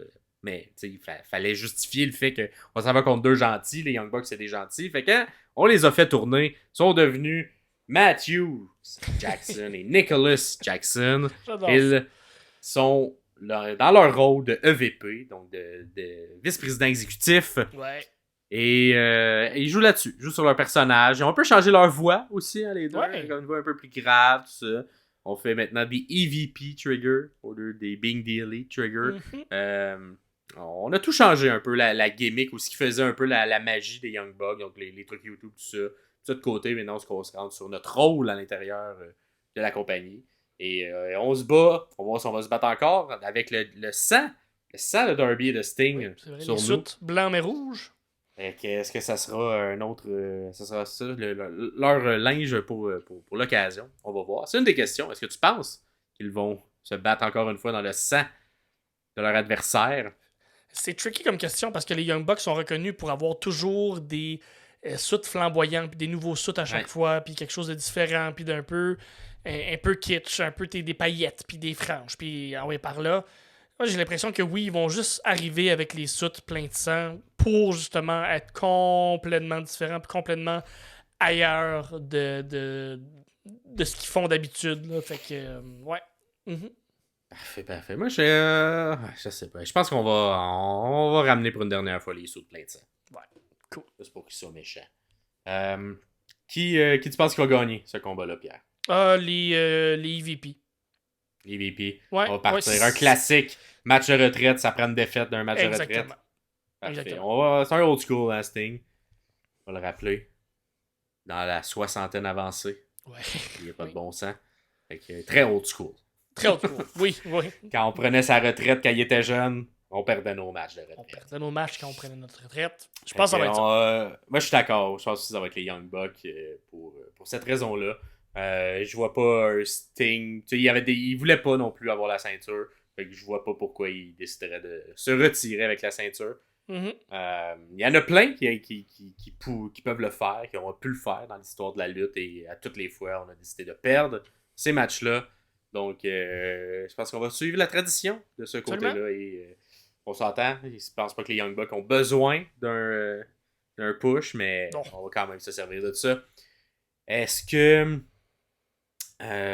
mais il fallait justifier le fait qu'on s'en va contre deux gentils, les Young Bucks c'est des gentils. Fait que on les a fait tourner, sont devenus Matthew Jackson et Nicholas Jackson. Ils sont dans leur rôle de EVP, donc de vice-président exécutif. Ouais. Et ils jouent là-dessus, ils jouent sur leur personnage. On peut changer leur voix aussi, hein, les deux. Ouais. Une voix un peu plus grave, tout ça. On fait maintenant des EVP Trigger au lieu des Being the Elite Trigger. On a tout changé un peu, la gimmick, ou ce qui faisait un peu la magie des Young Bucks, donc les trucs YouTube, tout ça. Tout ça de côté, maintenant on se rend sur notre rôle à l'intérieur de la compagnie. Et on se bat, on va voir si on va se battre encore avec le sang de Darby et de Sting sur nous. Soutes blanc mais rouge. Est-ce que ça sera un autre... ça sera ça, leur linge pour l'occasion? On va voir. C'est une des questions. Est-ce que tu penses qu'ils vont se battre encore une fois dans le sang de leur adversaire? C'est tricky comme question parce que les Young Bucks sont reconnus pour avoir toujours des soutes flamboyants, puis des nouveaux soutes à chaque fois, puis quelque chose de différent, puis d'un peu un peu kitsch, un peu des paillettes, puis des franges, puis par là. Moi, j'ai l'impression que oui, ils vont juste arriver avec les soutes pleins de sang pour justement être complètement différents, puis complètement ailleurs de ce qu'ils font d'habitude. Là. Fait que, ouais. Mm-hmm. Parfait. Moi, je sais pas. Je pense on va ramener pour une dernière fois les sauts plein de sang. Ouais, cool. C'est pour qu'ils soient méchants. Qui tu penses qui va gagner ce combat-là, Pierre? Les EVP. Les EVP. Ouais, on va partir. Un classique. Match de retraite, ça prend une défaite d'un match de retraite. Parfait. C'est un old school, hein, Sting. On va le rappeler. Dans la soixantaine avancée. Ouais. Il n'y a pas de bon sens. Fait que, très old school. Très old school. Oui. Quand on prenait sa retraite quand il était jeune, on perdait nos matchs de retraite. On perdait nos matchs quand on prenait notre retraite. Je pense que ça va être ça. Moi, je suis d'accord. Je pense que ça va être les Young Bucks pour cette raison-là. Je vois pas un Sting. Il voulait pas non plus avoir la ceinture. Fait que je vois pas pourquoi il déciderait de se retirer avec la ceinture. Mm-hmm. Il y en a plein qui peuvent le faire, qui ont pu le faire dans l'histoire de la lutte, et à toutes les fois, on a décidé de perdre ces matchs-là. Donc, je pense qu'on va suivre la tradition de ce côté-là. Et on s'entend. Je pense pas que les Young Bucks ont besoin d'un push, mais on va quand même se servir de ça. Est-ce que,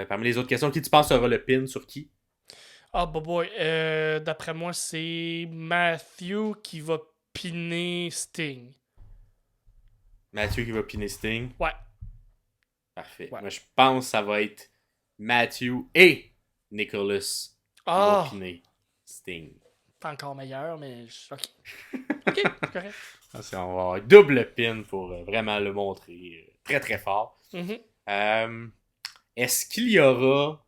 parmi les autres questions, qui tu penses aura le pin sur qui? Boy. D'après moi, c'est Matthew qui va piner Sting. Matthew qui va piner Sting? Ouais. Parfait. Ouais. Moi, je pense que ça va être Matthew et Nicholas qui vont piner Sting. Pas encore meilleur, mais... OK. OK, c'est correct. On va avoir un double pin pour vraiment le montrer très, très fort. Mm-hmm. Est-ce qu'il y aura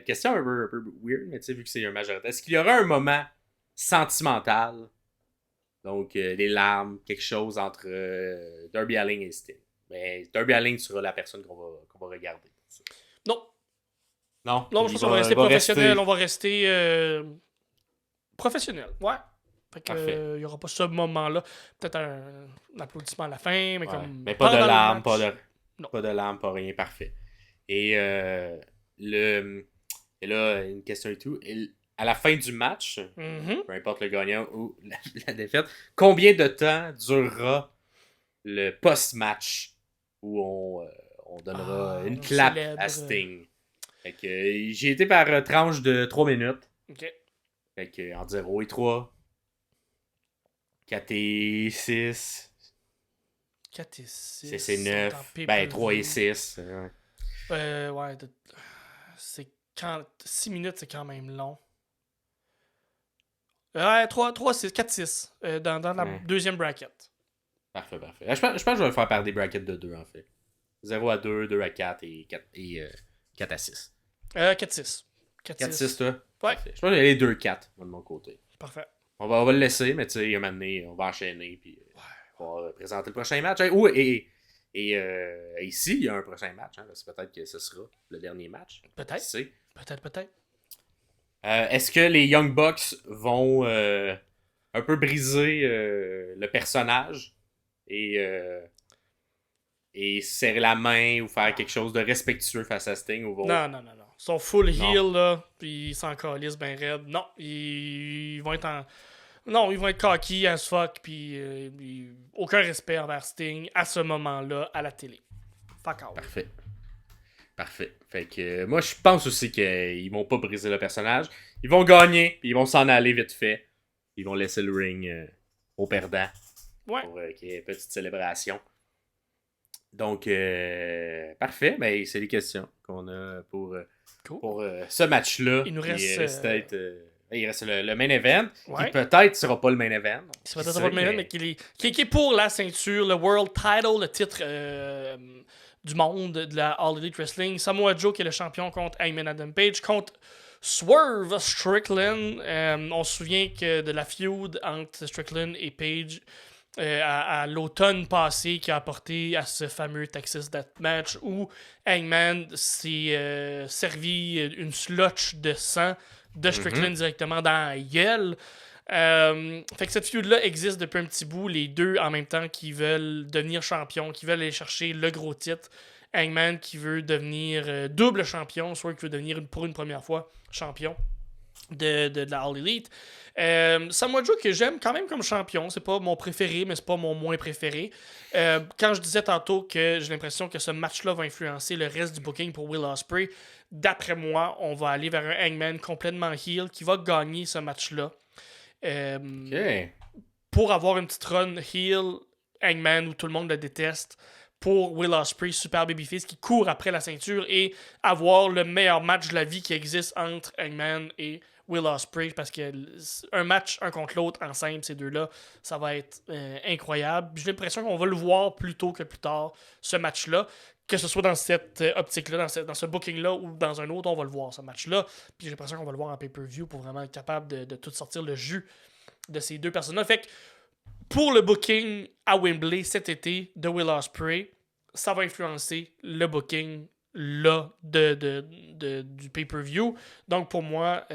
question un peu weird, mais tu sais, vu que c'est un majorité, est-ce qu'il y aura un moment sentimental, donc des larmes, quelque chose entre Darby Allin et Sting? Mais Darby Allin sera la personne qu'on va regarder. Non, je pense qu'on va rester professionnel. On va rester professionnel, ouais. Fait que il n'y aura pas ce moment-là. Peut-être un applaudissement à la fin, mais comme... Mais pas de larmes, pas de larmes, pas rien, parfait. Et là, une question et tout. À la fin du match, peu importe le gagnant ou la défaite, combien de temps durera le post-match où on donnera une clap à Sting? Fait que j'ai été par tranche de 3 minutes. OK. Fait que entre 0 et 3, 4 et 6, 4 et 6, 6 et 9, 3 et 6. Ouais, c'est 6 minutes, c'est quand même long. Ouais, 3, 6, 4, 6 dans la deuxième bracket. Parfait. Je pense que je vais le faire par des brackets de 2 en fait. 0 à 2, 2 à 4 et 4 à 6. 4 6. 4 6 toi? Ouais. Parfait. Je pense que j'ai les 2 4 de mon côté. Parfait. On va le laisser, mais tu sais, un moment donné, on va enchaîner puis on va présenter le prochain match. Et ici, il y a un prochain match. Hein, parce que peut-être que ce sera le dernier match. Peut-être. Peut-être. Est-ce que les Young Bucks vont un peu briser le personnage et serrer la main ou faire quelque chose de respectueux face à Sting? Ou Non. Ils sont full heel, là, puis ils s'en calissent ben raide. Non, ils vont être Non, ils vont être cocky as fuck, puis aucun respect envers Sting à ce moment-là à la télé. Fuck out. Parfait. Fait que moi, je pense aussi qu'ils vont pas briser le personnage. Ils vont gagner, puis ils vont s'en aller vite fait. Ils vont laisser le ring au perdant. Ouais. Pour qu'il y ait une petite célébration. Donc, parfait. Ben, c'est les questions qu'on a pour ce match-là. Il nous reste... il reste le main event, qui peut-être sera pas le main event. C'est peut-être pas le main event, mais qui est pour la ceinture, le World Title, le titre du monde de la All Elite Wrestling. Samoa Joe, qui est le champion, contre Hangman Adam Page, contre Swerve Strickland. On se souvient que de la feud entre Strickland et Page à l'automne passé, qui a apporté à ce fameux Texas Deathmatch où Hangman s'est servi une slotch de sang de Strickland directement dans la gueule. Fait que cette feud-là existe depuis un petit bout. Les deux en même temps qui veulent devenir champions, qui veulent aller chercher le gros titre. Hangman qui veut devenir double champion, soit qui veut devenir pour une première fois champion de la All Elite. Samoa Joe que j'aime quand même comme champion. C'est pas mon préféré, mais c'est pas mon moins préféré. Quand je disais tantôt que j'ai l'impression que ce match-là va influencer le reste du booking pour Will Ospreay, d'après moi, on va aller vers un Hangman complètement heel qui va gagner ce match-là. Pour avoir une petite run heel Hangman où tout le monde le déteste, pour Will Ospreay, super babyface qui court après la ceinture et avoir le meilleur match de la vie qui existe entre Hangman et Will Ospreay, parce que un match un contre l'autre en simple, ces deux-là, ça va être incroyable. J'ai l'impression qu'on va le voir plus tôt que plus tard, ce match-là. Que ce soit dans cette optique-là, dans ce booking-là ou dans un autre, on va le voir, ce match-là. Puis j'ai l'impression qu'on va le voir en pay-per-view pour vraiment être capable de tout sortir le jus de ces deux personnes-là. Fait que pour le booking à Wembley cet été de Will Ospreay, ça va influencer le booking là du pay-per-view. Donc pour moi,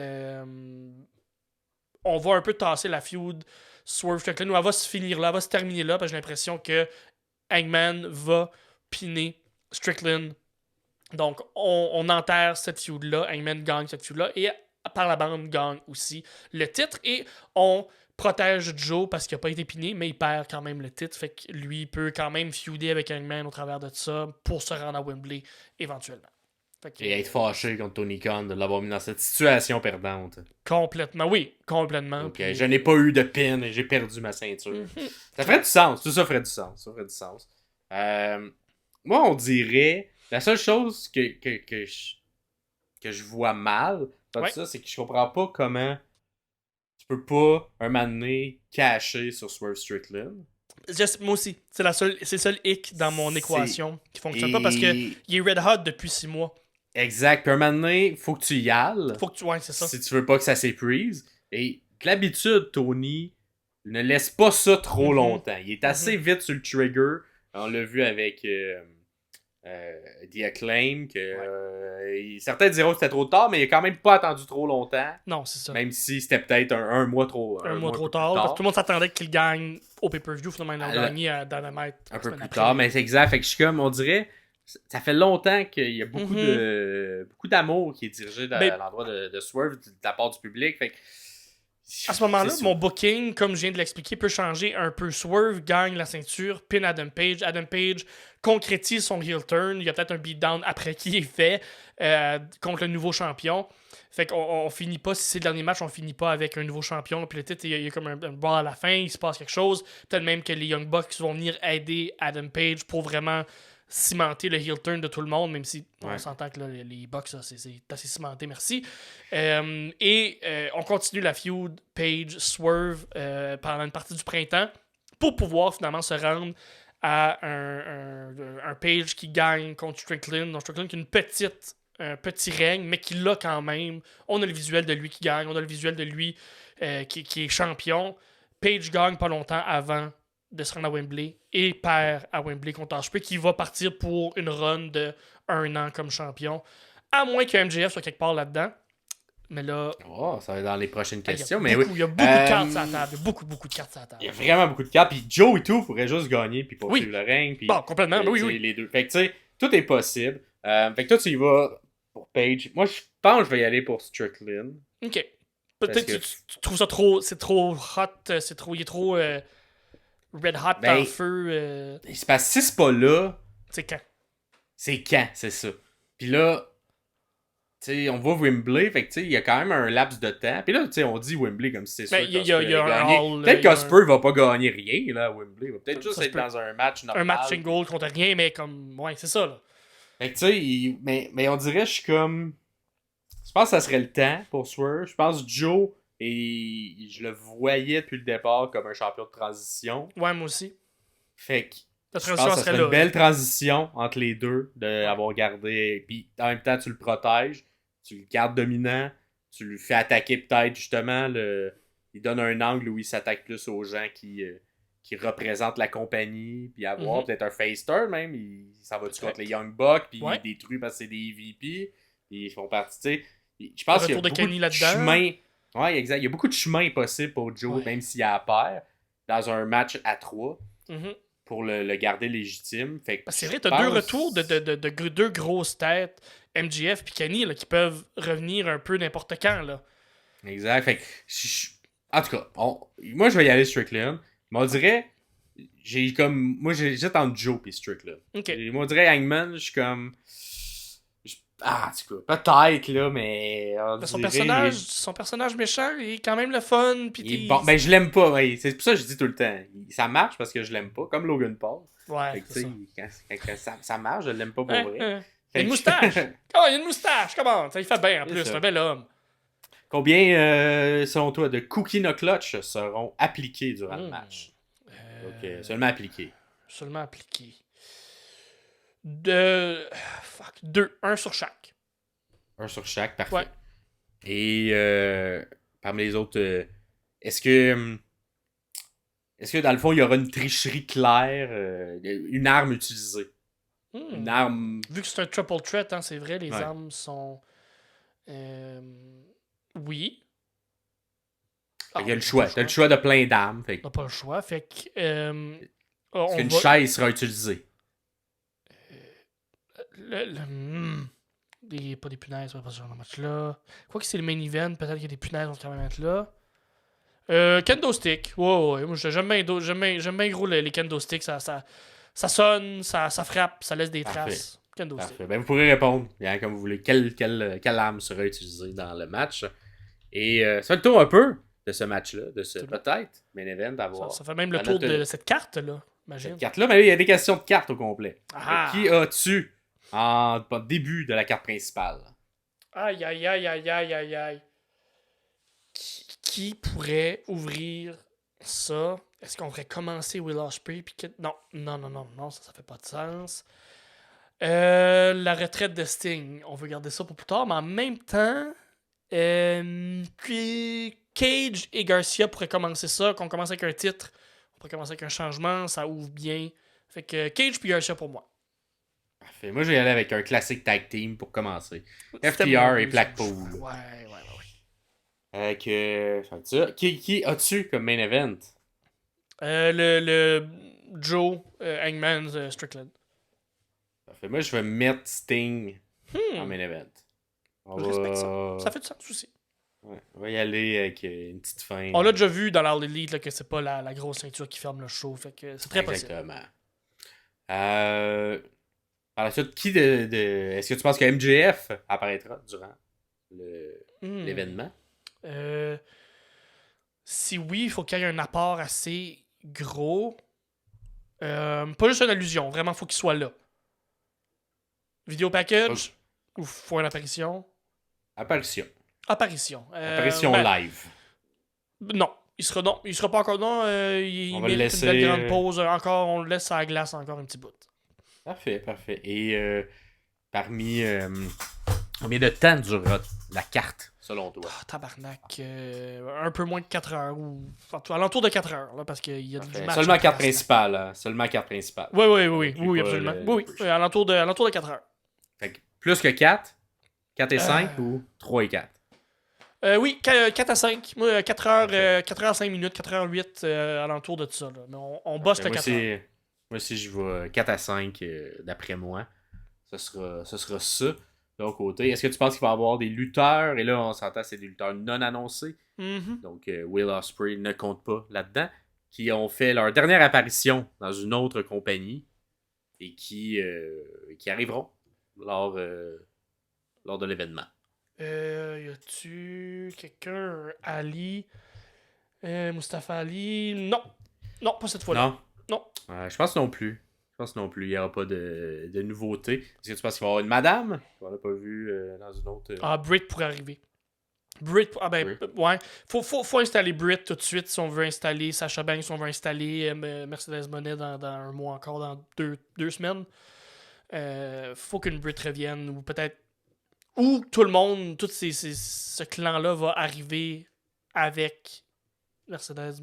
on va un peu tasser la feud Swerve Strickland, où elle va se finir là, elle va se terminer là, parce que j'ai l'impression que Hangman va piner Strickland. Donc on enterre cette feud-là, Hangman gagne cette feud-là, et par la bande gagne aussi le titre, et on protège Joe parce qu'il n'a pas été piné, mais il perd quand même le titre. Fait que lui, il peut quand même feuder avec Hangman au travers de ça pour se rendre à Wembley éventuellement. Et être fâché contre Tony Khan de l'avoir mis dans cette situation perdante. Complètement, oui, complètement. Ok, puis... je n'ai pas eu de pin et j'ai perdu ma ceinture. Ça ferait du sens, tout ça ferait du sens. Ça ferait du sens. Moi, on dirait, la seule chose que je vois mal dans ça, c'est que je comprends pas comment tu peux pas, un moment donné, cacher sur Swerve Strickland. Moi aussi. C'est le seul hic dans mon équation qui fonctionne pas parce qu'il est red hot depuis 6 mois. Exact. Puis un moment donné, faut que tu y ailles. Ouais, c'est ça. Si tu veux pas que ça s'épuise. Et d'habitude, Tony ne laisse pas ça trop longtemps. Il est assez vite sur le trigger. On l'a vu avec The Acclaim. Certains diront que c'était trop tard, mais il a quand même pas attendu trop longtemps. Non, c'est ça. Même si c'était peut-être un mois trop un mois trop tard. Parce que tout le monde s'attendait qu'il gagne au pay-per-view. Finalement, il a gagné à Dynamite. Un peu plus tard, mais c'est exact. Fait que je suis comme, on dirait, ça fait longtemps qu'il y a beaucoup d'amour qui est dirigé à l'endroit de Swerve de la part du public. Fait que, à ce moment-là, mon booking, comme je viens de l'expliquer, peut changer un peu. Swerve gagne la ceinture, pin Adam Page. Adam Page concrétise son heel turn. Il y a peut-être un beatdown après qui est fait contre le nouveau champion. Fait qu'on finit pas, si c'est le dernier match, on finit pas avec un nouveau champion. Puis le titre, il y a comme un ball à la fin, il se passe quelque chose. Peut-être même que les Young Bucks vont venir aider Adam Page pour vraiment cimenter le heel turn de tout le monde, même si on s'entend que là, les Bucks, c'est assez cimenté, merci. On continue la feud Page-Swerve pendant une partie du printemps pour pouvoir finalement se rendre à un Page qui gagne contre Strickland. Donc Strickland qui a un petit règne, mais qui l'a quand même. On a le visuel de lui qui gagne, on a le visuel de lui qui est champion. Page gagne pas longtemps avant de se rendre à Wembley et perd à Wembley contre Ospreay, qui va partir pour une run de 1 an comme champion. À moins que MJF soit quelque part là-dedans. Mais là... Oh, ça va être dans les prochaines questions. Il y a beaucoup de cartes sur la table. Il y a beaucoup de cartes sur la table. Il y a vraiment beaucoup de cartes. Puis Joe et tout pourrait juste gagner puis poursuivre le règne. Puis, bon, complètement. Oui. Les deux. Fait que tu sais, tout est possible. Fait que toi, tu y vas pour Page. Moi, je pense que je vais y aller pour Strickland. Ok. Peut-être que tu trouves ça trop... C'est trop hot. Il est trop... Red Hot dans le feu. C'est parce que si c'est pas là... C'est quand? C'est quand, c'est ça. Puis là, tu sais, on va Wembley, fait que tu sais, il y a quand même un laps de temps. Puis là, tu sais, on dit Wembley comme si c'est sûr qu'il va gagner. Peut-être qu'Ospreay va pas gagner rien, là, à Wembley. Il va peut-être juste être dans un match normal. Un match single contre rien, mais comme... Ouais, c'est ça, là. Fait que tu sais, mais on dirait, je suis comme... Je pense que ça serait le temps pour Swerve. Je pense que Joe... Et je le voyais depuis le départ comme un champion de transition. Ouais, moi aussi. Fait que je pense que ça serait une belle transition entre les deux, d'avoir gardé. Puis en même temps, tu le protèges, tu le gardes dominant, tu le fais attaquer peut-être justement. Il donne un angle où il s'attaque plus aux gens qui représentent la compagnie. Puis avoir peut-être un face turn même. Ça va contre les Young Bucks, puis il détruit parce que c'est des EVP. Ils font partie, tu sais. Je pense qu'il y a beaucoup de chemin. Ouais, exact. Il y a beaucoup de chemins possibles pour Joe, même s'il a à paire, dans un match à 3, pour le garder légitime. Fait que c'est vrai, t'as deux retours de deux grosses têtes, MJF et Kenny, là, qui peuvent revenir un peu n'importe quand. Là. Exact. Fait que, en tout cas, moi, je vais y aller Strickland. Mais on dirait, moi, j'hésite entre Joe et Strickland. Okay. Moi, on dirait Hangman, je suis comme... en tout cas, peut-être, là, mais... Son personnage méchant, il est quand même le fun. Bon, ben, je l'aime pas. Ouais. C'est pour ça que je dis tout le temps. Ça marche parce que je l'aime pas, comme Logan Paul. Ouais, quand ça marche, je l'aime pas pour vrai. Il y a une moustache! Comment, il y a une moustache! Comment? Ça, il fait bien, en plus, c'est un bel homme. Combien, selon toi, de cookies no clutch seront appliqués durant le match? Donc, seulement appliqués. Seulement appliqués. 2. Un sur chaque. Un sur chaque, parfait. Ouais. Et parmi les autres, est-ce que dans le fond, il y aura une tricherie claire, une arme utilisée? Une arme... Vu que c'est un triple threat, hein, c'est vrai, les armes sont... Oui. Il y a le choix. T'as le choix de plein d'armes. On n'a pas le choix. Fait que... est-ce qu'une chaise sera utilisée? Pas des punaises, pas ce genre de match-là. Quoi que c'est le main event, peut-être que des punaises vont quand même être là. Kendo stick. Ouais. Moi, j'aime bien gros les kendo sticks. Ça sonne, ça frappe, ça laisse des traces. Kendo stick. Ben, vous pourrez répondre, comme vous voulez, quelle arme sera utilisée dans le match. Et ça fait le tour un peu de ce match-là, de ce peut-être main event à voir. Ça fait même le tour de cette carte-là, imagine. Cette carte-là, mais il y a des questions de cartes au complet. Qui as-tu en début de la carte principale? Aïe. Qui pourrait ouvrir ça? Est-ce qu'on pourrait commencer Will Ospreay? Non, ça fait pas de sens. La retraite de Sting. On veut garder ça pour plus tard, mais en même temps, Cage et Garcia pourraient commencer ça. Qu'on commence avec un titre, on pourrait commencer avec un changement, ça ouvre bien. Fait que Cage puis Garcia pour moi. Parfait. Moi, je vais y aller avec un classique tag team pour commencer. FTR et Blackpool. Ouais. Qui as-tu comme main event? Le Joe Hangman Strickland. Parfait. Moi, je vais mettre Sting en main event. Je respecte ça. Ça fait du sens aussi. Ouais, on va y aller avec une petite fin. On l'a déjà vu dans l'All Elite là, que c'est pas la grosse ceinture qui ferme le show. Fait que c'est très possible. Exactement. Par la suite, est-ce que tu penses que MJF apparaîtra durant l'événement? Si oui, il faut qu'il y ait un apport assez gros. Pas juste une allusion, vraiment, il faut qu'il soit là. Vidéo package ou faut une apparition? Apparition. Apparition live. Non, il sera pas encore. Non, il mérite une belle grande pause. Encore, on le laisse à la glace encore un petit bout. Parfait. Et parmi combien de temps durera la carte, selon toi? Tabarnak. Un peu moins de 4 heures. Ou alentour de 4 heures. Là, parce qu'il y a du match. Seulement carte principale. Hein? Seulement carte principale. Oui, absolument. Oui. Alentour de 4 heures. Fait que plus que 4? 4 et 5 ou 3 et 4? Oui, 4 à 5. Moi, 4 heures 5 minutes, 4 heures 8, alentour de tout ça. Là. Mais on bosse le 4 heures. Moi aussi, je vais 4 à 5 d'après moi. Ce sera ça. De l'autre côté, est-ce que tu penses qu'il va y avoir des lutteurs? Et là, on s'entend, c'est des lutteurs non annoncés. Mm-hmm. Donc, Will Ospreay ne compte pas là-dedans. Qui ont fait leur dernière apparition dans une autre compagnie. Et qui arriveront lors de l'événement. Y a-tu quelqu'un? Ali? Mustafa Ali? Non, pas cette fois-là. Non. Je pense non plus. Il n'y aura pas de nouveauté. Est-ce que tu penses qu'il va y avoir une madame? On l'a pas vu dans une autre... Britt pourrait arriver. Britt. Ouais. Faut installer Britt tout de suite si on veut installer Sasha Banks, si on veut installer Mercedes Monet dans un mois encore, dans deux semaines. Faut qu'une Britt revienne, ou peut-être... Ou tout le monde, tout ce clan-là va arriver avec Mercedes...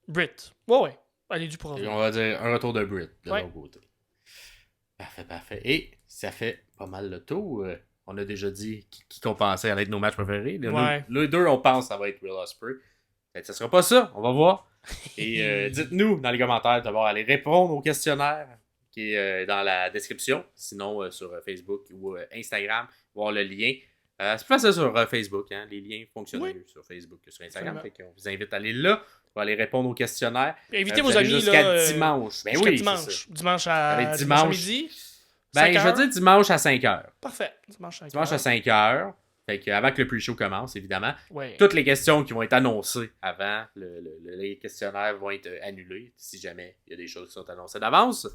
Britt. Ouais. Elle est due pour revenir. On va dire un retour de Britt de l'autre côté. Parfait. Et ça fait pas mal le tour. on a déjà dit qui qu'on pensait allait être nos matchs préférés. Ouais. Les deux, on pense que ça va être Will Ospreay. Peut-être que ça sera pas ça, on va voir. Et dites-nous dans les commentaires d'abord, allez répondre au questionnaire qui est dans la description. Sinon, sur Facebook ou Instagram, voir le lien. C'est plus facile sur Facebook, hein? Les liens fonctionnent mieux sur Facebook que sur Instagram. Fait qu'on vous invite à aller là pour aller répondre aux questionnaires. Invitez vos amis jusqu'à dimanche. Ben oui, dimanche. Dimanche à midi. Ben, je vais dire dimanche à 5h. Parfait. Dimanche à 5h. Fait que avant que le pre-show commence, évidemment. Ouais. Toutes les questions qui vont être annoncées avant les questionnaires vont être annulées si jamais il y a des choses qui sont annoncées d'avance.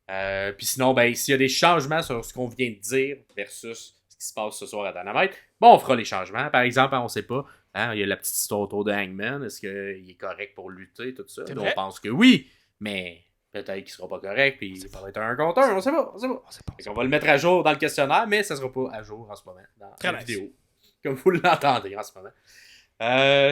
Puis sinon, ben, s'il y a des changements sur ce qu'on vient de dire versus ce qui se passe ce soir à Dynamite, bon, on fera les changements. Par exemple, on ne sait pas, hein, il y a la petite histoire autour de Hangman. Est-ce qu'il est correct pour lutter, tout ça? On pense que oui, mais peut-être qu'il ne sera pas correct, puis ça va être un contre un, on ne sait pas. On va le mettre à jour dans le questionnaire, mais ça ne sera pas à jour en ce moment dans la vidéo. Comme vous l'entendez en ce moment.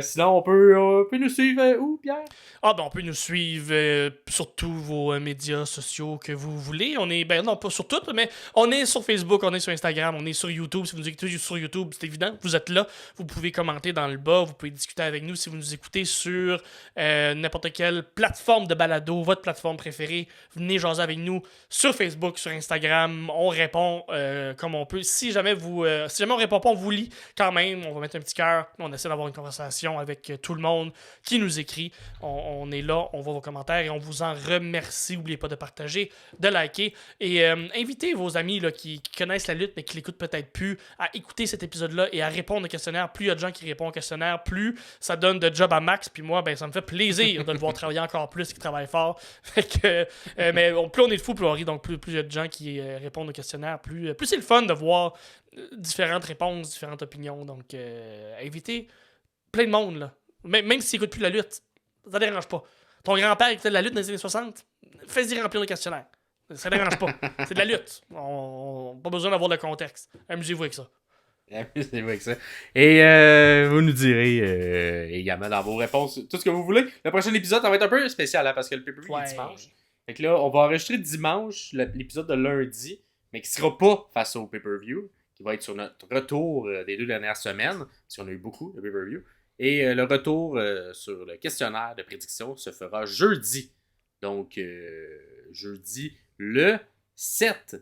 Sinon, on peut nous suivre où, Pierre? On peut nous suivre sur tous vos médias sociaux que vous voulez. On est, non pas sur toutes, mais on est sur Facebook, on est sur Instagram, on est sur YouTube. Si vous nous écoutez sur YouTube, c'est évident, vous êtes là. Vous pouvez commenter dans le bas, vous pouvez discuter avec nous si vous nous écoutez sur n'importe quelle plateforme de balado, votre plateforme préférée. Venez jaser avec nous sur Facebook, sur Instagram. On répond comme on peut. Si jamais on répond pas, on vous lit quand même. On va mettre un petit cœur. On essaie d'avoir une conversation avec tout le monde qui nous écrit. On est là, on voit vos commentaires et on vous en remercie. N'oubliez pas de partager, de liker et invitez vos amis là, qui connaissent la lutte mais qui l'écoutent peut-être plus à écouter cet épisode-là et à répondre au questionnaire. Plus il y a de gens qui répondent au questionnaire, plus ça donne de job à Max. Puis moi, ça me fait plaisir de le voir travailler encore plus, qu'il travaille fort. Fait que, mais plus on est de fous, plus on rit. Donc plus il y a de gens qui répondent au questionnaire, plus c'est le fun de voir différentes réponses, différentes opinions. Donc invitez plein de monde, là. Même s'il n'écoute plus la lutte, ça dérange pas. Ton grand-père écoutait de la lutte dans les années 60, fais-y remplir le questionnaire. Ça dérange pas. C'est de la lutte. Pas besoin d'avoir le contexte. Amusez-vous avec ça. Amusez-vous avec ça. Et vous nous direz également dans vos réponses tout ce que vous voulez. Le prochain épisode, ça va être un peu spécial hein, parce que le pay-per-view est dimanche. Fait que là, on va enregistrer dimanche l'épisode de lundi, mais qui sera pas face au pay-per-view, qui va être sur notre retour des 2 dernières semaines, parce qu'on a eu beaucoup de pay-per-view. Et le retour sur le questionnaire de prédiction se fera jeudi. Donc, jeudi le 7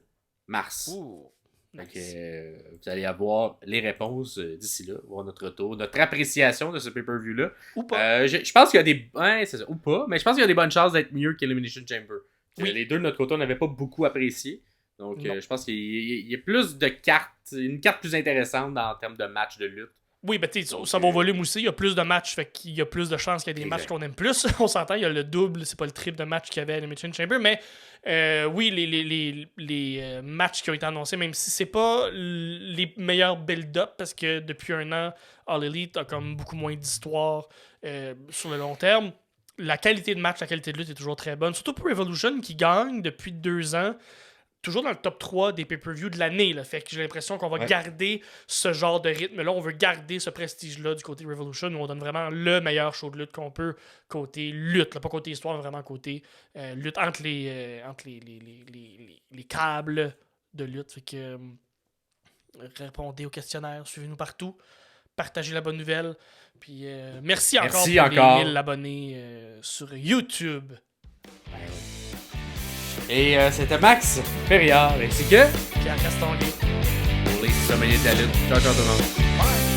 mars. Ouh, donc, vous allez avoir les réponses d'ici là, voir notre retour, notre appréciation de ce pay-per-view-là. Ou pas. Je pense qu'il y a des... Ouais, c'est ça, ou pas, mais je pense qu'il y a des bonnes chances d'être mieux qu'Elimination Chamber. Oui. Les deux de notre côté, on n'avait pas beaucoup apprécié. Donc, je pense qu'il y a plus de cartes, une carte plus intéressante en termes de match de lutte. Oui, ça va au volume aussi. Il y a plus de matchs, fait qu'il y a plus de chances qu'il y ait des matchs qu'on aime plus. On s'entend, il y a le double, c'est pas le triple de matchs qu'il y avait à Elimination Chamber. Mais oui, les matchs qui ont été annoncés, même si c'est pas les meilleurs build-up, parce que depuis un an, All Elite a comme beaucoup moins d'histoire sur le long terme. La qualité de match, la qualité de lutte est toujours très bonne. Surtout pour Revolution qui gagne depuis 2 ans. Toujours dans le top 3 des pay-per-views de l'année. Là. Fait que j'ai l'impression qu'on va garder ce genre de rythme-là. On veut garder ce prestige-là du côté Revolution où on donne vraiment le meilleur show de lutte qu'on peut côté lutte. Là. Pas côté histoire, mais vraiment côté lutte entre les câbles de lutte. Fait que répondez aux questionnaires, suivez-nous partout. Partagez la bonne nouvelle. Puis merci encore pour les 1000 abonnés sur YouTube. Et c'était Max Perriard ainsi que Pierre Castonguay pour les sommeliers de la lutte. Ciao, ciao tout le monde. Bye.